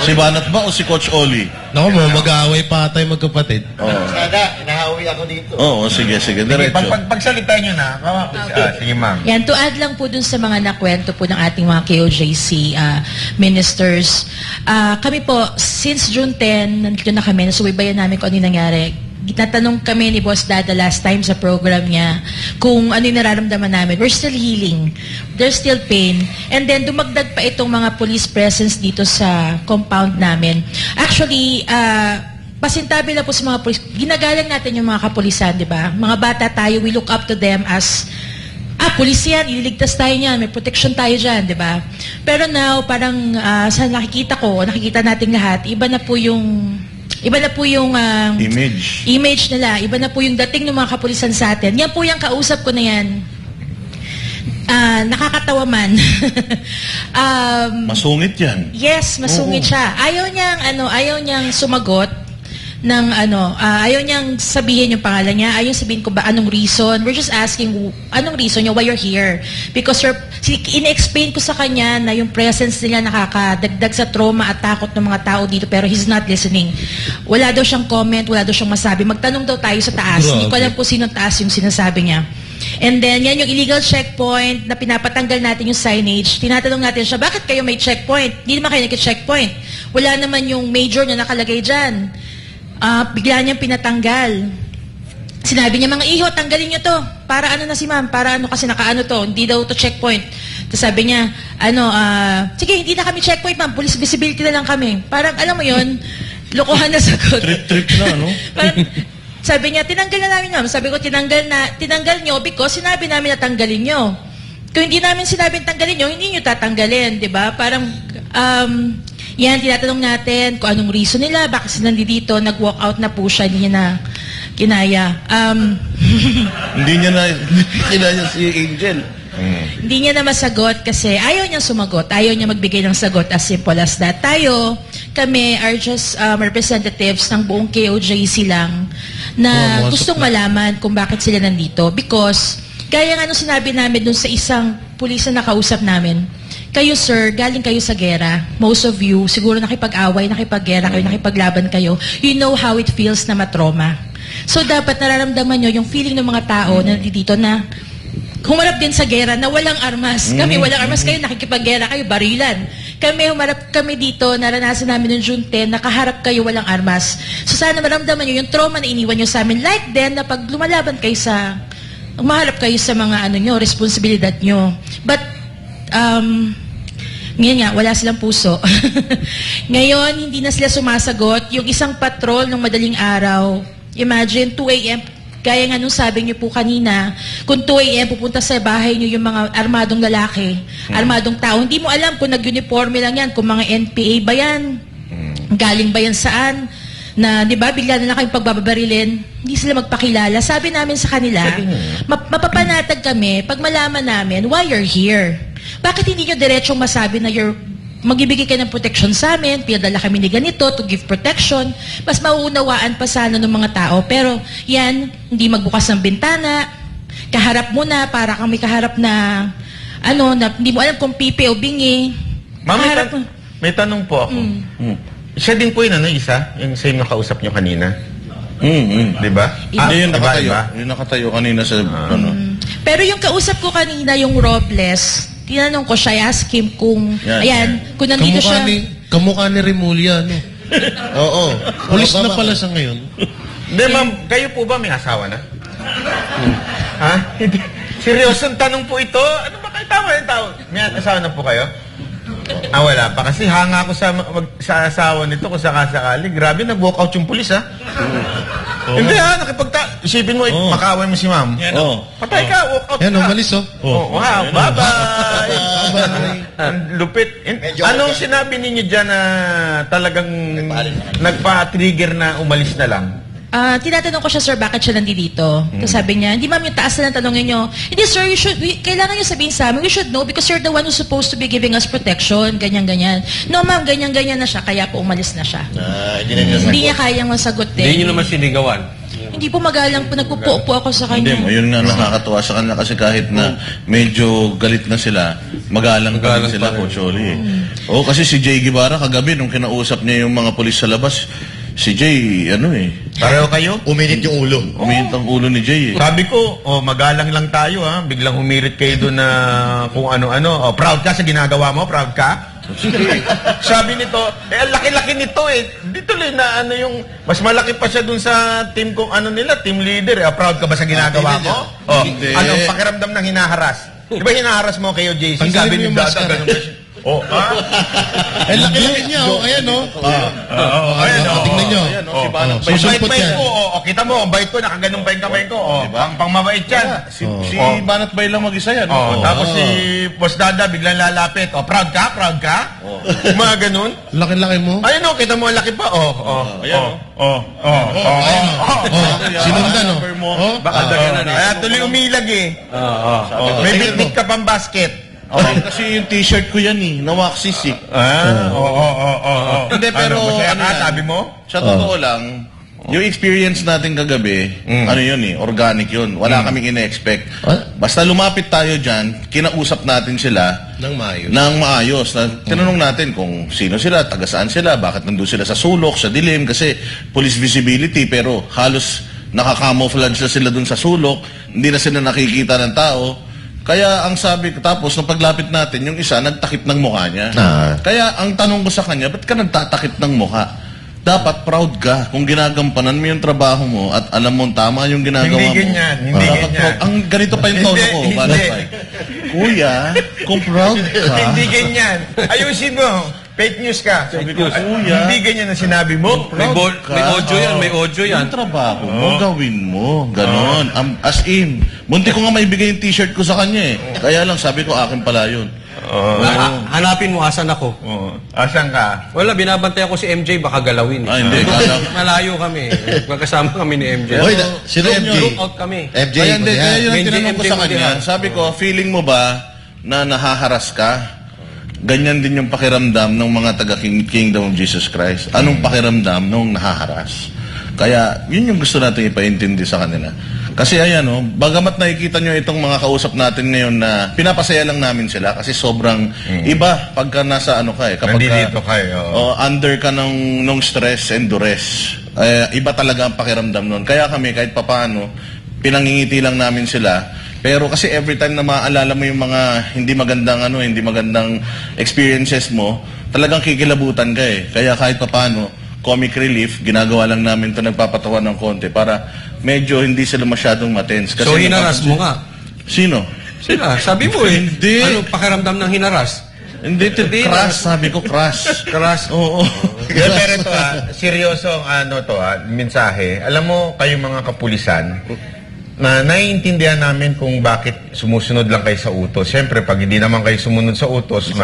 Si Banat ba o si Coach Oli? Naku, mag-aaway pa tayo magkapatid. Sada, inahawi ako dito. Oo, sige, diretso. Pagsalita nyo na. Sige, ma'am. Yan, to add lang po dun sa mga nakwento po ng ating mga KOJC ministers. Kami po, since June 10, nandito na kami, nasubaybayan namin kung ano yung nangyari. Natanong kami ni Boss Dada last time sa program niya kung ano yung nararamdaman namin. We're still healing. There's still pain. And then, dumagdag pa itong mga police presence dito sa compound namin. Actually, pasintabi na po sa mga police. Ginagalang natin yung mga kapulisan, di ba? Mga bata tayo, we look up to them as pulis yan, ililigtas tayo niyan, may protection tayo dyan, di ba? Pero now, parang sa nakikita natin lahat, iba na po yung image nila. Iba na po yung dating ng mga kapulisan sa atin. Yan po yung kausap ko na yan. Nakakatawa man. Masungit yan. Yes, masungit siya. Ayaw niyang sumagot ng ayaw niyang sabihin yung pangalan niya, ayaw sabihin ko ba anong reason. We're just asking anong reason niya, why you're here. Because in-explain ko sa kanya na yung presence nila nakakadagdag sa trauma at takot ng mga tao dito, pero he's not listening. Wala daw siyang comment, wala daw siyang masabi. Magtanong daw tayo sa taas. Hindi ko alam kung sinong taas yung sinasabi niya. And then, yan yung illegal checkpoint na pinapatanggal natin yung signage. Tinatanong natin siya, bakit kayo may checkpoint? Hindi naman kayo nag-checkpoint. Wala naman yung major na nakalagay dyan. Bigla niyang pinatanggal. Sinabi niya, mga iho, tanggalin niyo to. Para ano na si ma'am? Para ano kasi nakaano to? Hindi daw to checkpoint. Tapos sabi niya, sige, hindi na kami checkpoint ma'am. Police visibility na lang kami. Parang, alam mo yon, lokohan na sagot. Trip na, no? Parang, sabi niya, tinanggal na namin ma'am. Sabi ko, tinanggal niyo because sinabi namin na tanggalin niyo. Kung hindi namin sinabing tanggalin niyo, hindi niyo tatanggalin, di ba? Parang, yan, tinatanong natin kung anong reason nila, bakit sila nandito, nag-walk out na po siya, hindi niya na kinaya. Hindi niya na kinaya si Angel. Hindi niya na masagot kasi ayaw niyang sumagot, ayaw niya magbigay ng sagot, as simple as that. Kami are just representatives ng buong KOJC lang na gustong malaman kung bakit sila nandito. Because, gaya nga nung sinabi namin dun sa isang pulis na nakausap namin, kayo sir, galing kayo sa gera. Most of you, siguro nakipag-away, nakipag-gera kayo, nakipaglaban kayo. You know how it feels na matroma. So dapat nararamdaman nyo yung feeling ng mga tao na dito na humarap din sa gera na walang armas. Kami walang armas, kayo nakikipag-gera kayo, barilan. Kami dito, naranasan namin noong June 10, nakaharap kayo walang armas. So sana maramdaman nyo yung trauma na iniwan nyo sa amin. Like then, na pag lumalaban kayo umaharap kayo sa mga responsibilidad nyo. But, ngayon nga, wala silang puso. Ngayon, hindi na sila sumasagot. Yung isang patrol ng madaling araw, imagine, 2 a.m., gaya nga nung sabi niyo po kanina, kung 2 a.m. pupunta sa bahay niyo yung mga armadong lalaki, armadong tao, hindi mo alam kung nag-uniforme lang yan, kung mga NPA ba yan, galing ba yan saan, na, di ba, bigla na lang kayong pagbababarilin, hindi sila magpakilala. Sabi namin sa kanila, mapapanatag kami pag malaman namin why you're here. Bakit hindi nyo diretsong masabi na magbibigay kayo ng protection sa amin, pinadala kami ni ganito to give protection, mas mauunawaan pa sana ng mga tao. Pero yan, hindi magbukas ng bintana, kaharap mo na, para kang may kaharap na, na hindi mo alam kung pipi o bingi. Ma'am, may tanong po ako. Siya din po yun, isa? Yung same na kausap nyo kanina? Di ba? Hindi, yung nakatayo kanina sa, Pero yung kausap ko kanina, yung Robles, tinanong ko siya, I asked him kung, kung nandito siya. Kamukha ni Remulla, no? Oo. Pulis na pala siya ngayon. Hindi, ma'am, kayo po ba may asawa na? Ha? Seryosong tanong po ito? Ano ba kayo tama yung tao? May asawa na po kayo? Wala pa. Kasi hanga ako sa asawa nito kung sakasakali. Grabe, nag-walk out yung pulis, ha? Hindi, ha? Isipin mo, makaaway mo si ma'am. Patay ka, walk out yan, ka. umalis, Wow, bye-bye. Ang lupit. Anong sinabi ninyo dyan na talagang nagpa-trigger na umalis na lang? Tinatanong ko siya, sir, bakit siya nandito? Tapos sabi niya, hindi ma'am, yung taas na lang tanongin niyo. Hindi, sir, kailangan niyo sabihin sa amin, we should know because you're the one who's supposed to be giving us protection, ganyan-ganyan. No, ma'am, ganyan-ganyan na siya, kaya po umalis na siya. Hindi na Hindi niya kayang masagot din. Hindi niyo naman sinigawan. Hindi po magalang po, nagpupo ako sa Hindi kanya. mo, yun nga nakakatuwa sa kanila kasi kahit na medyo galit na sila, magalang pa rin sila, Coach Oli. Oo, kasi si Jay Guevara kagabi nung kinausap niya yung mga pulis sa labas, si Jay, Pareho kayo? Uminit yung ulo. uminit ang ulo ni Jay eh. Sabi ko, magalang lang tayo ha. Biglang humirit kayo doon na kung ano-ano. Proud ka sa ginagawa mo? Proud ka? Sabi nito, ang laki-laki nito eh. Dito lang na yung, mas malaki pa siya doon sa team kung team leader. Proud ka ba sa ginagawa mo? Hindi. Anong pakiramdam ng hinaharas? Di ba hinaharas mo kayo, JC? Tanggalin Sabi mo ni yung Dada, maskara. ganun ba siya? Eh, laki-laki niya, ayan, Ayan, tingnan nyo. Ayan, si Banat Bay. Susumpot Bait-bait yan. ko, kita mo, ang bait ko, nakaganong pa yung kamay ko. Pang mabait yan. Si Banat Bay lang mag-isa yan. Tapos si Boss Dada biglang lalapit. Proud ka? Proud ka? Mga ganun. Laki-laki mo. Ayun kita mo, ang laki pa. Sinundan, Baka kaya tuloy umilag eh. May bitbit ka pang basket. Kasi yung t-shirt ko yan nawaksis eh. Hindi, pero sabi mo? sa totoo lang, yung experience natin kagabi, organic yun. Wala kaming ine-expect. Basta lumapit tayo dyan, kinausap natin sila Nang maayos. ng maayos. Tinanong natin kung sino sila, taga saan sila, bakit nandun sila sa sulok, sa dilim, kasi police visibility, pero halos nakakamouflage na sila dun sa sulok, hindi na sila nakikita ng tao. Kaya ang sabi ko, tapos nung paglapit natin, yung isa nagtakip ng mukha niya. Kaya ang tanong ko sa kanya, ba't ka nagtatakip ng mukha? Dapat proud ka kung ginagampanan mo yung trabaho mo at alam mo tama yung ginagawa mo. Hindi ganyan, hindi Dapat ganyan. proud. Ang ganito pa yung tono ko. Hindi. Banat Bay. Kuya, kung proud ka, Hindi ganyan. Ayusin mo. Fake news ka. Sabi ko, kuya, Hindi ganyan ang sinabi mo. May audio yan, may audio yan. yung trabaho mo, gawin mo. Ganon. As in, munti ko nga maibigay yung t-shirt ko sa kanya eh. Kaya lang, sabi ko, akin pala yun. Hanapin mo, asan ako? Asan ka? Wala, binabantayan ko si MJ, baka galawin. Hindi. Malayo kami. Magkasama kami ni MJ. Hoy, sino MJ? Look out kami. MJ, Kaya hindi, kaya yun ang MJ, tinanong ko sa kanya. Sabi ko, feeling mo ba na nahaharas ka? Ganyan din yung pakiramdam ng mga taga-Kingdom of Jesus Christ. Anong pakiramdam nung nahaharas? Kaya, yun yung gusto natin ipaintindi sa kanila. Kasi ayan, bagamat nakikita nyo itong mga kausap natin ngayon na pinapasaya lang namin sila kasi sobrang iba pagka nasa kapag Nandito kayo. under ka ng stress and duress. Iba talaga ang pakiramdam nun. Kaya kami, kahit papaano, pinangingiti lang namin sila. Pero kasi every time na maaalala mo yung mga hindi magandang experiences mo, talagang kikilabutan ka eh. Kaya kahit papaano, comic relief, ginagawa lang namin ito, nagpapatawa ng konti para medyo hindi sila masyadong matense. Kasi So, hinaras mo nga. Sino? Sila, sabi mo eh. Hindi. Anong pakiramdam ng hinaras? Hindi, crush. Sabi ko, crush. Crush. Oo. Pero ito seryoso ang mensahe. Alam mo, kayong mga kapulisan, na naiintindihan namin kung bakit sumusunod lang kayo sa utos. Siyempre, pag hindi naman kayo sumunod sa utos,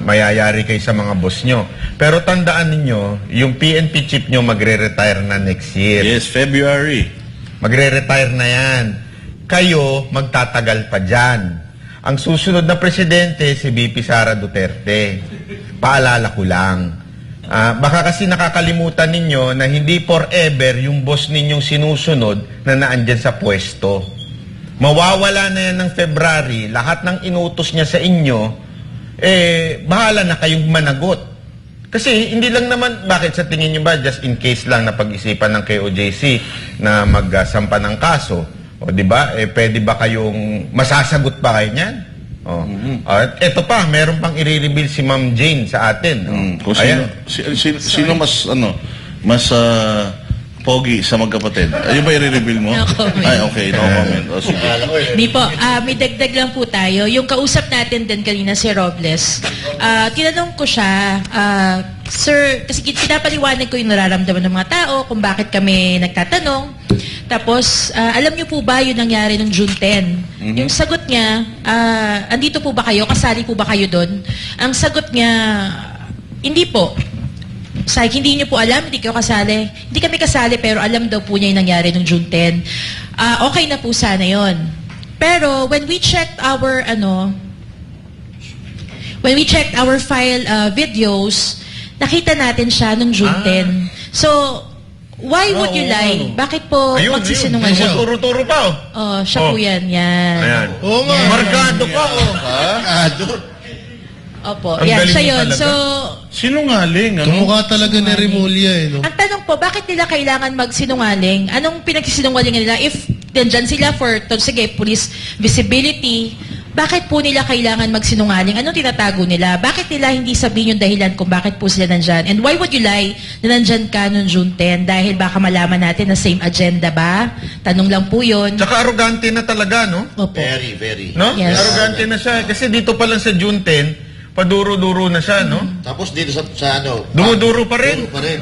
mayayari kayo sa mga boss nyo. Pero tandaan ninyo, yung PNP chief nyo magre-retire na next year. Yes, February. Magre-retire na yan. Kayo, magtatagal pa dyan. Ang susunod na presidente, si VP Sara Duterte. Paalala ko lang. Baka kasi nakakalimutan ninyo na hindi forever yung boss ninyong sinusunod na naandyan sa pwesto. Mawawala na yan ng February, lahat ng inutos niya sa inyo, bahala na kayong managot. Kasi hindi lang naman, bakit sa tingin nyo ba, just in case lang na pag-isipan ng KOJC na magsampa ng kaso, o di ba, pwede ba kayong, masasagot ba kayo niyan? Ito pa, meron pang i-reveal si Ma'am Jane sa atin. Kung sino mas pogi sa magkapatid? Ayun ba i-reveal mo? No comment. Ay, okay. No comment. Sige. Hindi po, may dagdag lang po tayo. Yung kausap natin din kanina si Robles, tinanong ko siya, Sir, kasi pinapaliwanag ko yung nararamdaman ng mga tao, kung bakit kami nagtatanong. Tapos, alam niyo po ba yung nangyari noong June 10? Yung sagot niya, andito po ba kayo? Kasali po ba kayo doon? Ang sagot niya, hindi po. Sabi, hindi niyo po alam, hindi kayo kasali. Hindi kami kasali, pero alam daw po niya yung nangyari noong June 10. Okay na po sana yon. Pero, when we checked our file videos, nakita natin siya noong June 10. So, Why would you lie? Bakit po magsisinungaling? Ayun, turo-turo pa, oh. Oh, siya po yan. Yan. Ayan. Oo nga. Markado ka, oh. Markado. Opo. Ang Yan, galing siya mo yun. talaga. So, Sinungaling, ano? Tumukha talaga ni Remulla eh, no? ang tanong po, bakit nila kailangan magsinungaling? Anong pinagsisinungalingan nila? If nandyan sila for, sige, police visibility, bakit po nila kailangan magsinungaling? Anong tinatago nila? Bakit nila hindi sabihin yung dahilan kung bakit po sila nandyan? And why would you lie na nandyan ka noong June 10? Dahil baka malaman natin na same agenda ba? Tanong lang po yun. Tsaka arrogante na talaga, no? Opo. Very, very. No? Yes. Arrogante na siya. Kasi dito pa lang sa June 10, paduro-duro na siya, no? Tapos dito sa ano... Dumuduro pa rin. Duro pa rin.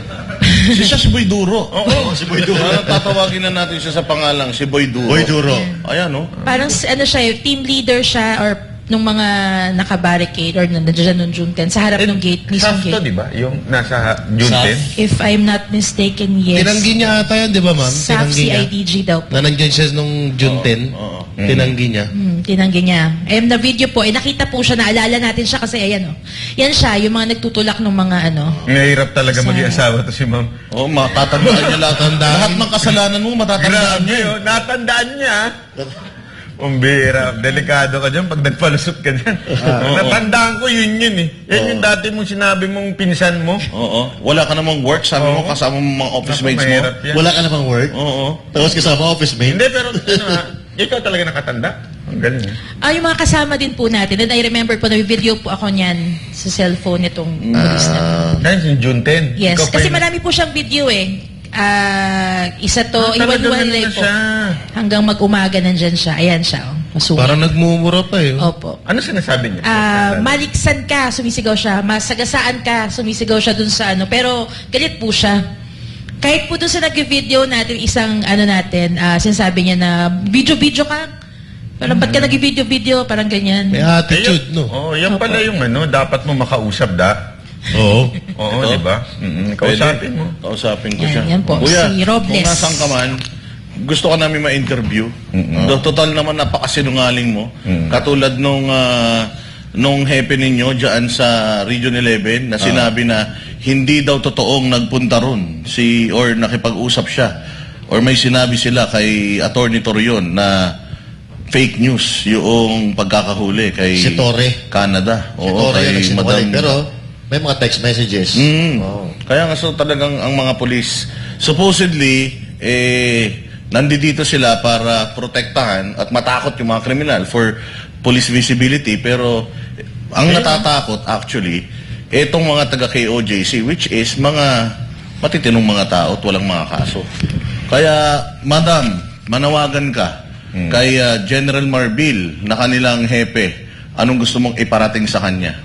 Siya si Boy Duro. Oo. Si Boy Duro. Tatawagin na natin siya sa pangalang si Boy Duro. Boy Duro. Ayan, no? Parang ano siya, team leader siya or nung mga naka-barricade or nandiyan noong June 10 sa harap ng gate, mismong Safto, gate. di ba? Yung nasa June 10. If I'm not mistaken, yes. Tinanggi niya ata yan, di ba, ma'am? SAF Tinanggi niya. CIDG daw po. Na nandyan siya nung June 10. Tinanggi niya. Tinanggi niya. Na video po, nakita po siya, naalala natin siya kasi ayan o. Yan siya, yung mga nagtutulak ng mga ano. Nahirap talaga maging asawa to si ma'am. Oo, matatandaan niya lahat. Lahat ng kasalanan mo, matatandaan Grabe, niya. oh. Natandaan niya. Umbira, delikado ka dyan pag nagpalusot ka dyan. Natandaan ko yun eh. Yan yung dati mong sinabi mong pinsan mo. Oo. Wala ka namang work, sabi mo, kasama mo mga office mates mo. Mahirap yan. Wala ka na pang work? Oo. Tapos kasama office mate? Hindi, pero ikaw talaga nakatanda. Ang galing. Yung mga kasama din po natin. And I remember po na video po ako niyan sa cellphone nitong police na. Yan, yung June 10. Yes, Ikaw pa kasi yung- marami po siyang video eh. Isa to, talaga iwan-iwan na po. siya. Hanggang mag-umaga nandyan siya. Ayan siya. Oh. Masuwi. Parang nagmumura pa eh. Opo. Ano sinasabi niya? Maliksan ka, sumisigaw siya. Masagasaan ka, sumisigaw siya dun sa ano. Pero galit po siya. Kahit po dun sa nag-video natin, isang ano natin, sinasabi niya na video-video ka. Parang ba't ka nag-video-video? Parang ganyan. May attitude, no? Oo, yan pala yung dapat mo makausap Oo. Oo, Ito? di ba? Kausapin mo. Kausapin ko Yan, siya. yan po, Kuya, si Robles. kung nasan ka man, gusto ka namin ma-interview. Total naman napakasinungaling mo. Katulad nung hepe ninyo dyan sa Region 11 na sinabi na hindi daw totoong nagpunta ron or nakipag-usap siya. Or may sinabi sila kay Attorney Torion na fake news yung pagkakahuli kay Si Torre. Canada. Si Torre yung nagsinungaling. Pero may mga text messages. Kaya nga so talagang ang mga police supposedly nandito sila para protektahan at matakot yung mga kriminal for police visibility, pero ang natatakot actually etong mga taga KOJC, which is mga matitinong mga tao at walang mga kaso. Kaya madam, manawagan ka kay General Marbil na kanilang hepe. Anong gusto mong iparating sa kanya?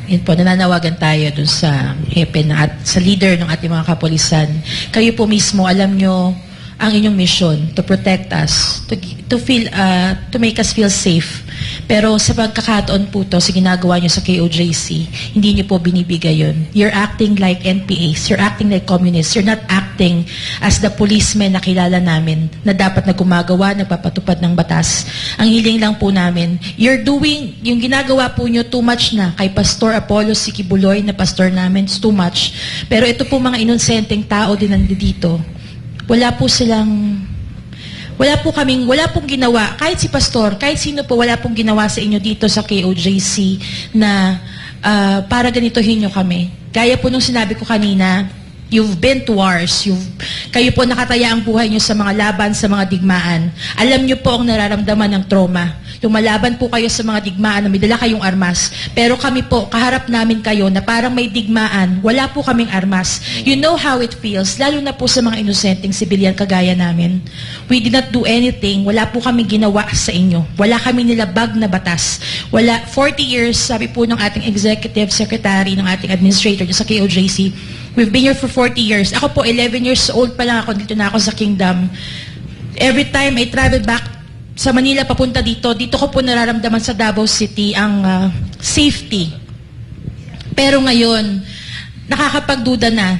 Yun po, nananawagan tayo dun sa hepe at sa leader ng ating mga kapulisan. Kayo po mismo, alam nyo ang inyong mission to protect us, to make us feel safe. Pero sa pagkakataon po to, sa ginagawa nyo sa KOJC, hindi nyo po binibigay yun. You're acting like NPAs, you're acting like communists, you're not acting as the policemen na kilala namin na dapat na gumagawa, nagpapatupad ng batas. Ang hiling lang po namin, yung ginagawa po nyo too much na kay Pastor Apollo Sikibuloy na pastor namin, it's too much. Pero ito po mga inosenteng tao din nandito. Wala pong ginawa, kahit si pastor, kahit sino po, wala pong ginawa sa inyo dito sa KOJC na para ganitohin nyo kami. Gaya po nung sinabi ko kanina, you've been to wars, kayo po nakataya ang buhay nyo sa mga laban, sa mga digmaan. Alam nyo po ang nararamdaman ng trauma. Lumalaban po kayo sa mga digmaan na may dala kayong armas. Pero kami po, kaharap namin kayo na parang may digmaan, wala po kaming armas. You know how it feels, lalo na po sa mga inosenteng sibilyan kagaya namin. We did not do anything, wala po kaming ginawa sa inyo. Wala kami nilabag na batas. 40 years, sabi po ng ating executive secretary, ng ating administrator sa KOJC, we've been here for 40 years. Ako po, 11 years old pa lang ako, dito na ako sa Kingdom. Every time I travel back sa Manila papunta dito ko po nararamdaman sa Davao City ang safety. Pero ngayon, nakakapagduda na.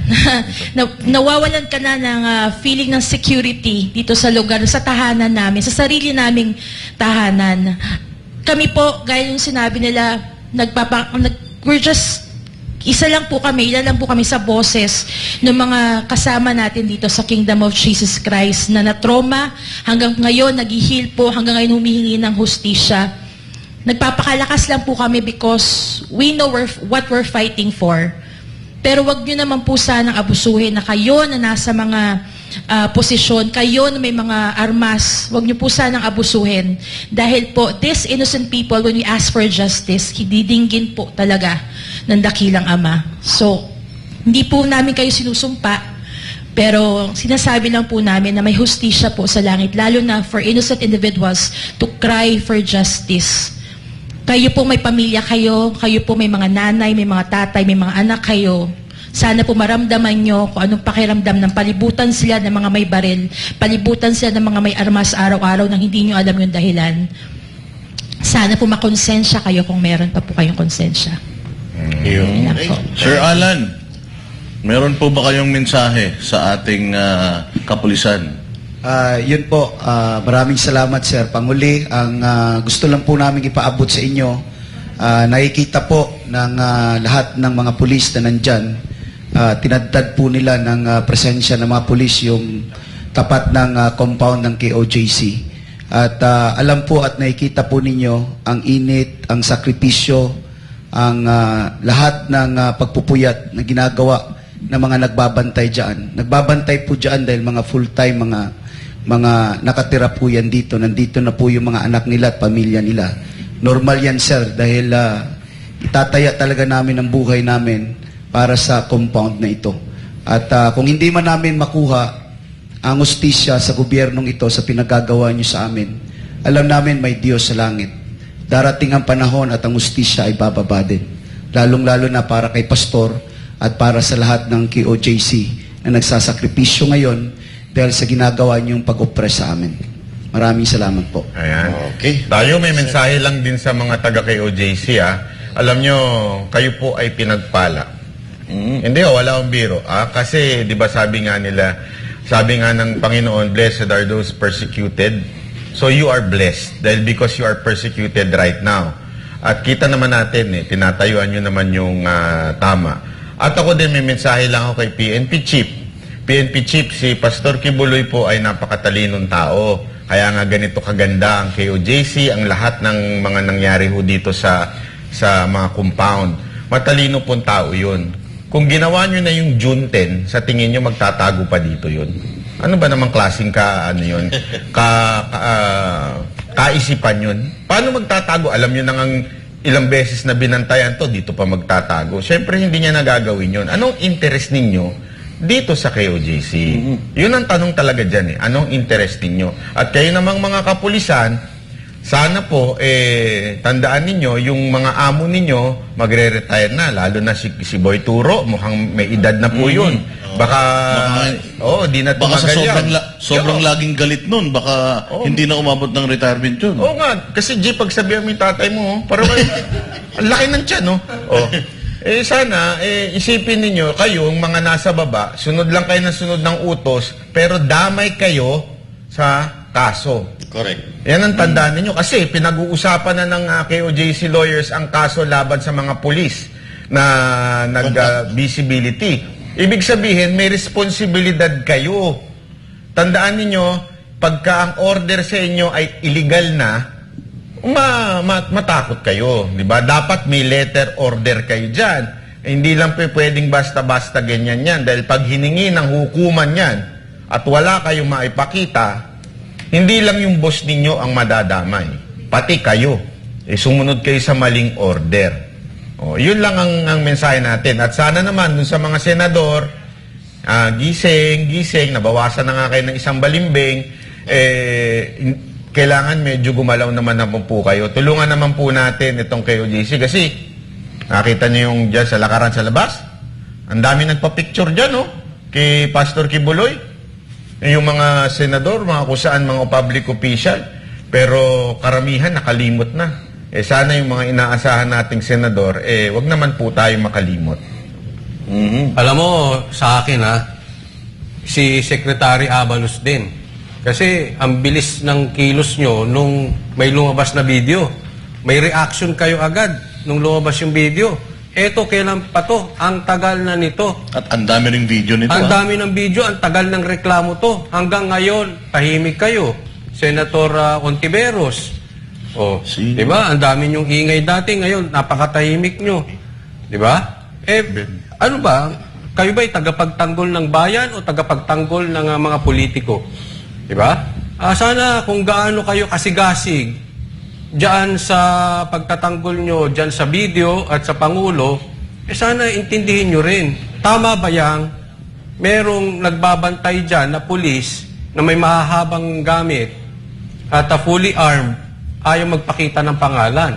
Nawawalan ka na ng feeling ng security dito sa lugar, sa tahanan namin, sa sarili naming tahanan. Kami po, gaya yung sinabi nila, we're just ilan lang po kami sa boses ng mga kasama natin dito sa Kingdom of Jesus Christ na na-trauma, hanggang ngayon nag-heal po, hanggang ngayon humihingi ng hustisya. Nagpapakalakas lang po kami because we know what we're fighting for. Pero wag nyo naman po sanang abusuhin na kayo na nasa mga posisyon, kayo na may mga armas, wag nyo po sanang abusuhin. Dahil po, these innocent people, when we ask for justice, hididinggin po talaga ng dakilang Ama. So, hindi po namin kayo sinusumpa, pero sinasabi lang po namin na may hustisya po sa langit, lalo na for innocent individuals to cry for justice. Kayo po may pamilya kayo po may mga nanay, may mga tatay, may mga anak kayo. Sana po maramdaman nyo kung anong pakiramdam ng palibutan sila ng mga may baril, palibutan sila ng mga may armas araw-araw nang hindi nyo alam yung dahilan. Sana po makonsensya kayo kung meron pa po kayong konsensya. Sir Alan, meron po ba kayong mensahe sa ating kapulisan? Yun po, maraming salamat Sir Panguli. Ang gusto lang po namin ipaabot sa inyo, nakikita po ng lahat ng mga pulis na nandyan, tinadtad po nila ng presensya ng mga pulis yung tapat ng compound ng KOJC. At alam po at nakikita po ninyo ang init, ang sakripisyo, ang lahat ng pagpupuyat na ginagawa ng mga nagbabantay dyan. Nagbabantay po dyan dahil mga full-time, mga nakatira po yan dito. Nandito na po yung mga anak nila at pamilya nila. Normal yan, sir, dahil itataya talaga namin ang buhay namin para sa compound na ito. At kung hindi man namin makuha ang hustisya sa gobyernong ito sa pinagagawa nyo sa amin, alam namin may Diyos sa langit. Darating ang panahon at ang hustisya ay bababa din. Lalong-lalo na para kay Pastor at para sa lahat ng KOJC na nagsasakripisyo ngayon dahil sa ginagawa niyong pag-oppress sa amin. Maraming salamat po. Ayan. Okay. Tayo may mensahe lang din sa mga taga-KOJC. Alam nyo, kayo po ay pinagpala. Hindi, wala akong biro. Kasi, di ba sabi nga ng Panginoon, blessed are those persecuted. So you are blessed dahil because you are persecuted right now. At kita naman natin, tinatayuan nyo naman yung tama. At ako din, may mensahe lang ako kay PNP Chief. PNP Chief, si Pastor Kibuloy po ay napakatalinong tao. Kaya nga ganito kaganda ang KOJC, ang lahat ng mga nangyari ho dito sa mga compound. Matalino pong tao yun. Kung ginawa nyo na yung June 10, sa tingin nyo magtatago pa dito yun? Ano ba namang klaseng kaisipan yun? Paano magtatago? Alam nyo nang ilang beses na binantayan to, dito pa magtatago. Siyempre, hindi niya nagagawin yun. Anong interest ninyo dito sa KOJC? Yun ang tanong talaga dyan. Anong interest ninyo? At kayo namang mga kapulisan, sana po, tandaan ninyo, yung mga amo ninyo, magre-retire na. Lalo na si Boy Turo, mukhang may edad na po yun. Baka di na tumagal yan. Sobrang laging galit nun. Baka hindi na umabot ng retirement yun. Oo nga. Kasi pagsabihan mo yung tatay mo, parang ang laki ng tiyan, no? Sana, isipin ninyo, kayong mga nasa baba, sunod lang kayo ng sunod ng utos, pero damay kayo sa kaso. Correct. Yan ang tandaan ninyo. Kasi pinag-uusapan na ng KOJC lawyers ang kaso laban sa mga pulis na nag-visibility. Ibig sabihin, may responsibilidad kayo. Tandaan ninyo, pagka ang order sa inyo ay illegal na, matakot kayo. Diba? Dapat may letter order kayo dyan. Hindi lang pwedeng basta-basta ganyan yan. Dahil pag hiningi ng hukuman yan at wala kayong maipakita, hindi lang yung boss ninyo ang madadamay. Pati kayo. Sumunod kayo sa maling order. Yun lang ang mensahe natin. At sana naman dun sa mga senador, gising, nabawasan na nga kayo ng isang balimbing, kailangan medyo gumalaw naman po kayo. Tulungan naman po natin itong KOJC kasi nakita niyo yung dyan sa lakaran sa labas. Ang dami nagpa-picture dyan, kay Pastor Kibuloy. Yung mga senador, mga kusaan, mga public official. Pero karamihan nakalimot na. Sana yung mga inaasahan nating senador, wag naman po tayo makalimot. Alam mo, sa akin si Secretary Abalos din. Kasi ang bilis ng kilos nyo nung may lumabas na video. May reaction kayo agad nung lumabas yung video. Eto, kailan pa to? Ang tagal na nito. At ang dami ring video nito. Ang dami ng video, ang tagal ng reklamo to. Hanggang ngayon, tahimik kayo. Senator Ontiveros. Oh, di ba? Ang dami nyong ingay dati, ngayon napakatahimik nyo. Di ba? Ano ba? Kayo ba'y tagapagtanggol ng bayan o tagapagtanggol ng mga politiko? Di ba? Sana kung gaano kayo kasigasig diyan sa pagtatanggol nyo, diyan sa video at sa Pangulo, sana intindihin nyo rin. Tama ba yang merong nagbabantay diyan na pulis na may mahahabang gamit at fully armed, ayaw magpakita ng pangalan?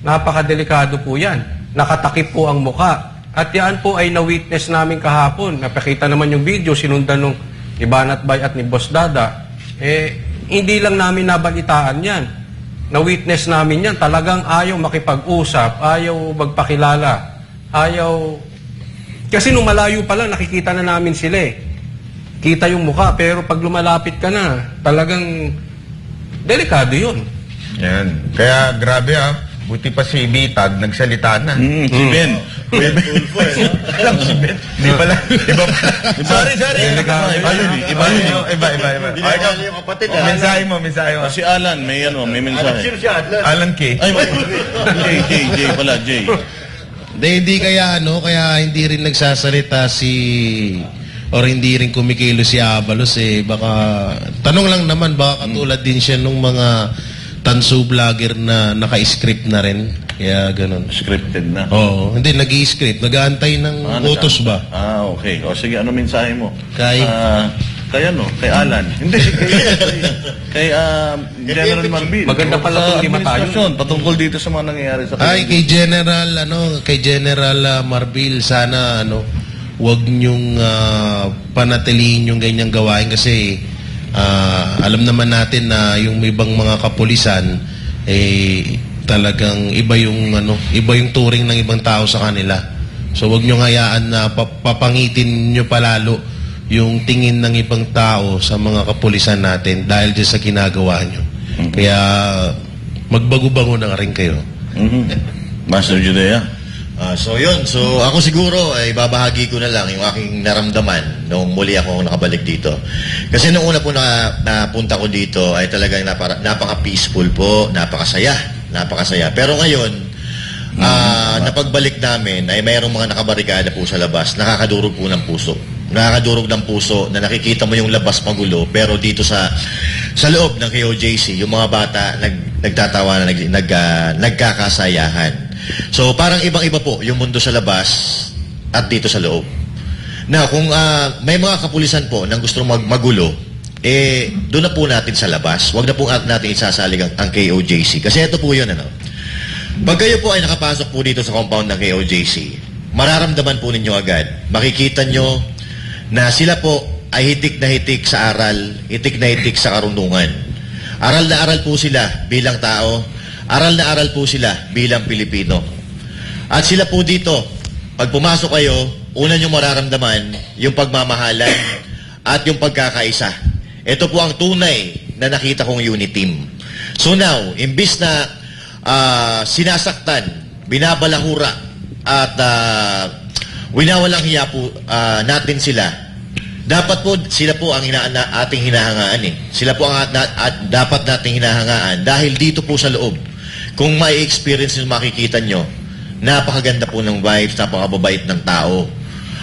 Napakadelikado po yan. Nakatakip po ang muka. At yan po ay na-witness namin kahapon. Napakita naman yung video, sinundan nung ni Banat Bay at ni Boss Dada. Hindi lang namin nabalitaan yan. Na-witness namin yan. Talagang ayaw makipag-usap, ayaw magpakilala, ayaw... Kasi nung malayo pa lang, nakikita na namin sila eh. Kita yung mukha, pero pag lumalapit ka na, talagang delikado yun. Yan. Kaya grabe buti pa si Bitag, nagsalita na. Si Ben. Alam si Ben. Di pala. Iba pala. Sorry. Iba. Binigyan yung kapatid. Mensahe mo. Si Alan, may mensahe. Alan K. Ay, J pala, J. Hindi kaya hindi rin nagsasalita or hindi rin kumikilo si Abalos baka tanong lang naman, baka katulad din siya nung mga tanso vlogger na naka-script na rin, kaya ganun. Scripted na? Oo, hindi, nag-i-script, nag-aantay ng utos ba? Okay. O sige, ano mensahe mo? Kay Alan. Hindi, kay General Marbil. Maganda pala itong lima tayo. Patungkol dito sa mga nangyayari sa kay General Marbil, sana wag nyong panatilihin yung ganyang gawain kasi alam naman natin na yung ibang mga kapulisan talagang iba yung turing ng ibang tao sa kanila. So wag nyo hayaan na papangitin nyo palalo yung tingin ng ibang tao sa mga kapulisan natin dahil dyan sa ginagawa nyo. Kaya magbago-bago na rin kayo. Master Judea? So ako siguro ay babahagi ko na lang yung aking naramdaman nung muli ako nakabalik dito. Kasi nung una po napunta ko dito ay talagang napaka-peaceful po, napakasaya. Pero ngayon, napagbalik namin ay mayroong mga nakabarikada po sa labas, nakakadurog po ng puso. Nakakadurog ng puso na nakikita mo yung labas magulo, pero dito sa loob ng KOJC, yung mga bata nagtatawa na nagkakasayahan. So parang ibang-iba po yung mundo sa labas at dito sa loob. Na kung may mga kapulisan po na gusto magulo, doon na po natin sa labas. Huwag na po natin isasalig ang KOJC. Kasi ito po yun, Pag kayo po ay nakapasok po dito sa compound ng KOJC, mararamdaman po ninyo agad. Makikita nyo na sila po ay hitik na hitik sa aral, hitik na hitik sa karunungan. Aral na aral po sila bilang tao, aral na aral po sila bilang Pilipino. At sila po dito, pag pumasok kayo, una nyo mararamdaman yung pagmamahalan at yung pagkakaisa. Ito po ang tunay na nakita kong unit team. So now, imbis na sinasaktan, binabalahura at winawalang hiya po natin sila, dapat po sila po ang ating hinahangaan Sila po ang dapat nating hinahangaan dahil dito po sa loob, kung may experience nyo makikita nyo, napakaganda po ng vibes, napakababait ng tao.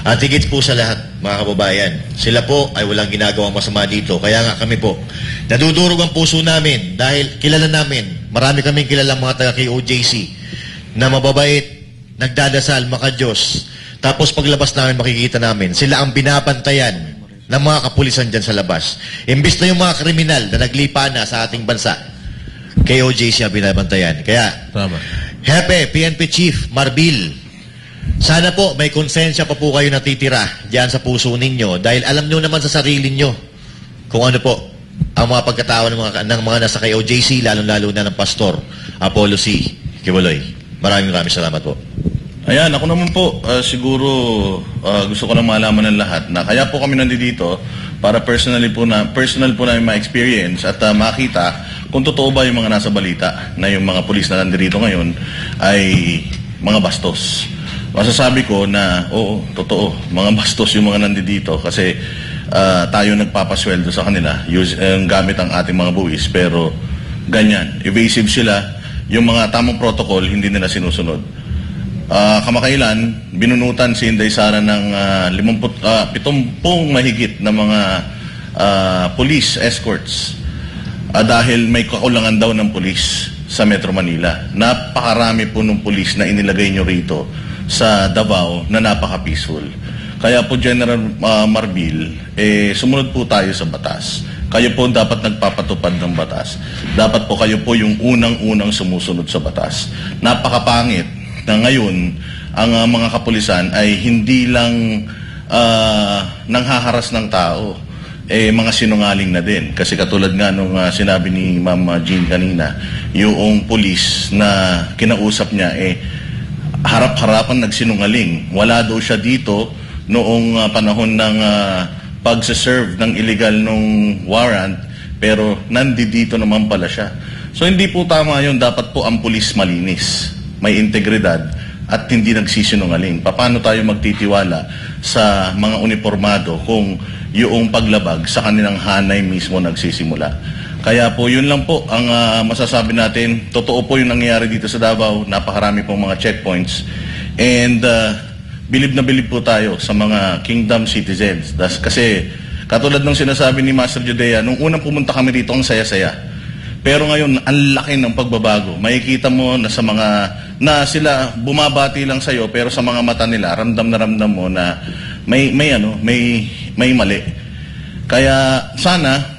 At higit po sa lahat, mga kababayan, sila po ay walang ginagawang masama dito. Kaya nga kami po, nadudurog ang puso namin dahil kilala namin, marami kaming kilalang mga taga-KOJC na mababait, nagdadasal, maka-Diyos. Tapos paglabas namin, makikita namin, sila ang binabantayan ng mga kapulisan dyan sa labas. Imbis na yung mga kriminal na naglipa na sa ating bansa, KOJC ang binabantayan. Kaya, Hepe, PNP Chief Marbil, sana po may konsensya pa po kayo natitira diyan sa puso ninyo dahil alam nyo naman sa sarili nyo kung ano po ang mga pagkatao ng mga nasa KOJC, lalo-lalo na ng Pastor Apollo C. Kibuloy. Maraming salamat po. Ayan, ako naman po, siguro gusto ko lang malaman ng lahat na kaya po kami nandito para personal po namin ma-experience at makita kung totoo ba yung mga nasa balita na yung mga pulis na nandito ngayon ay mga bastos. masasabi ko na, oo, totoo, mga bastos yung mga nandito kasi tayo nagpapasweldo sa kanila gamit ang ating mga buwis, pero ganyan, evasive sila, yung mga tamang protocol hindi nila sinusunod. Kamakailan, binunutan si Inday Sara ng 70 mahigit na mga police escorts dahil may kakulangan daw ng police sa Metro Manila. Napakarami po ng police na inilagay nyo rito sa Davao na napaka-peaceful. Kaya po, General Marbil, sumunod po tayo sa batas. Kayo po dapat nagpapatupad ng batas. Dapat po kayo po yung unang-unang sumusunod sa batas. Napakapangit na ngayon ang mga kapulisan ay hindi lang nanghaharas ng tao, mga sinungaling na din. Kasi katulad nga nung sinabi ni Ma'am Jean kanina, yung police na kinausap niya, harap-harapan nagsinungaling. Wala daw siya dito noong panahon ng pagsaserve ng illegal nung warrant, pero nandito naman pala siya. So hindi po tama yun. Dapat po ang police malinis, may integridad, at hindi nagsisinungaling. Paano tayo magtitiwala sa mga uniformado kung yung paglabag sa kanilang hanay mismo nagsisimula? Kaya po yun lang po ang masasabi natin. Totoo po yung nangyayari dito sa Davao. Napakarami pong mga checkpoints. And bilib na bilib po tayo sa mga kingdom citizens. Kasi katulad ng sinasabi ni Master Judea, nung unang pumunta kami dito, ang saya-saya. Pero ngayon, ang laki ng pagbabago. Makikita mo na sa mga, na sila bumabati lang sa'yo, pero sa mga mata nila, ramdam na ramdam mo na may mali. Kaya sana,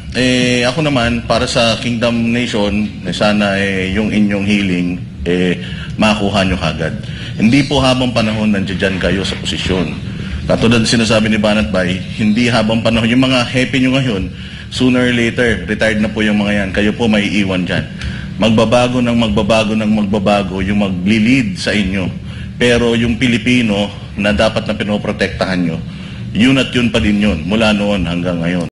ako naman, para sa Kingdom Nation, sana yung inyong healing, makuha nyo kagad. Hindi po habang panahon nandiyan kayo sa posisyon. Katulad sinasabi ni Banat Bay, hindi habang panahon, yung mga happy nyo ngayon, sooner or later, retired na po yung mga yan. Kayo po may iiwan dyan. Magbabago yung magli-lead sa inyo. Pero yung Pilipino na dapat na pinoprotektahan nyo, yun at yun pa din yun, mula noon hanggang ngayon.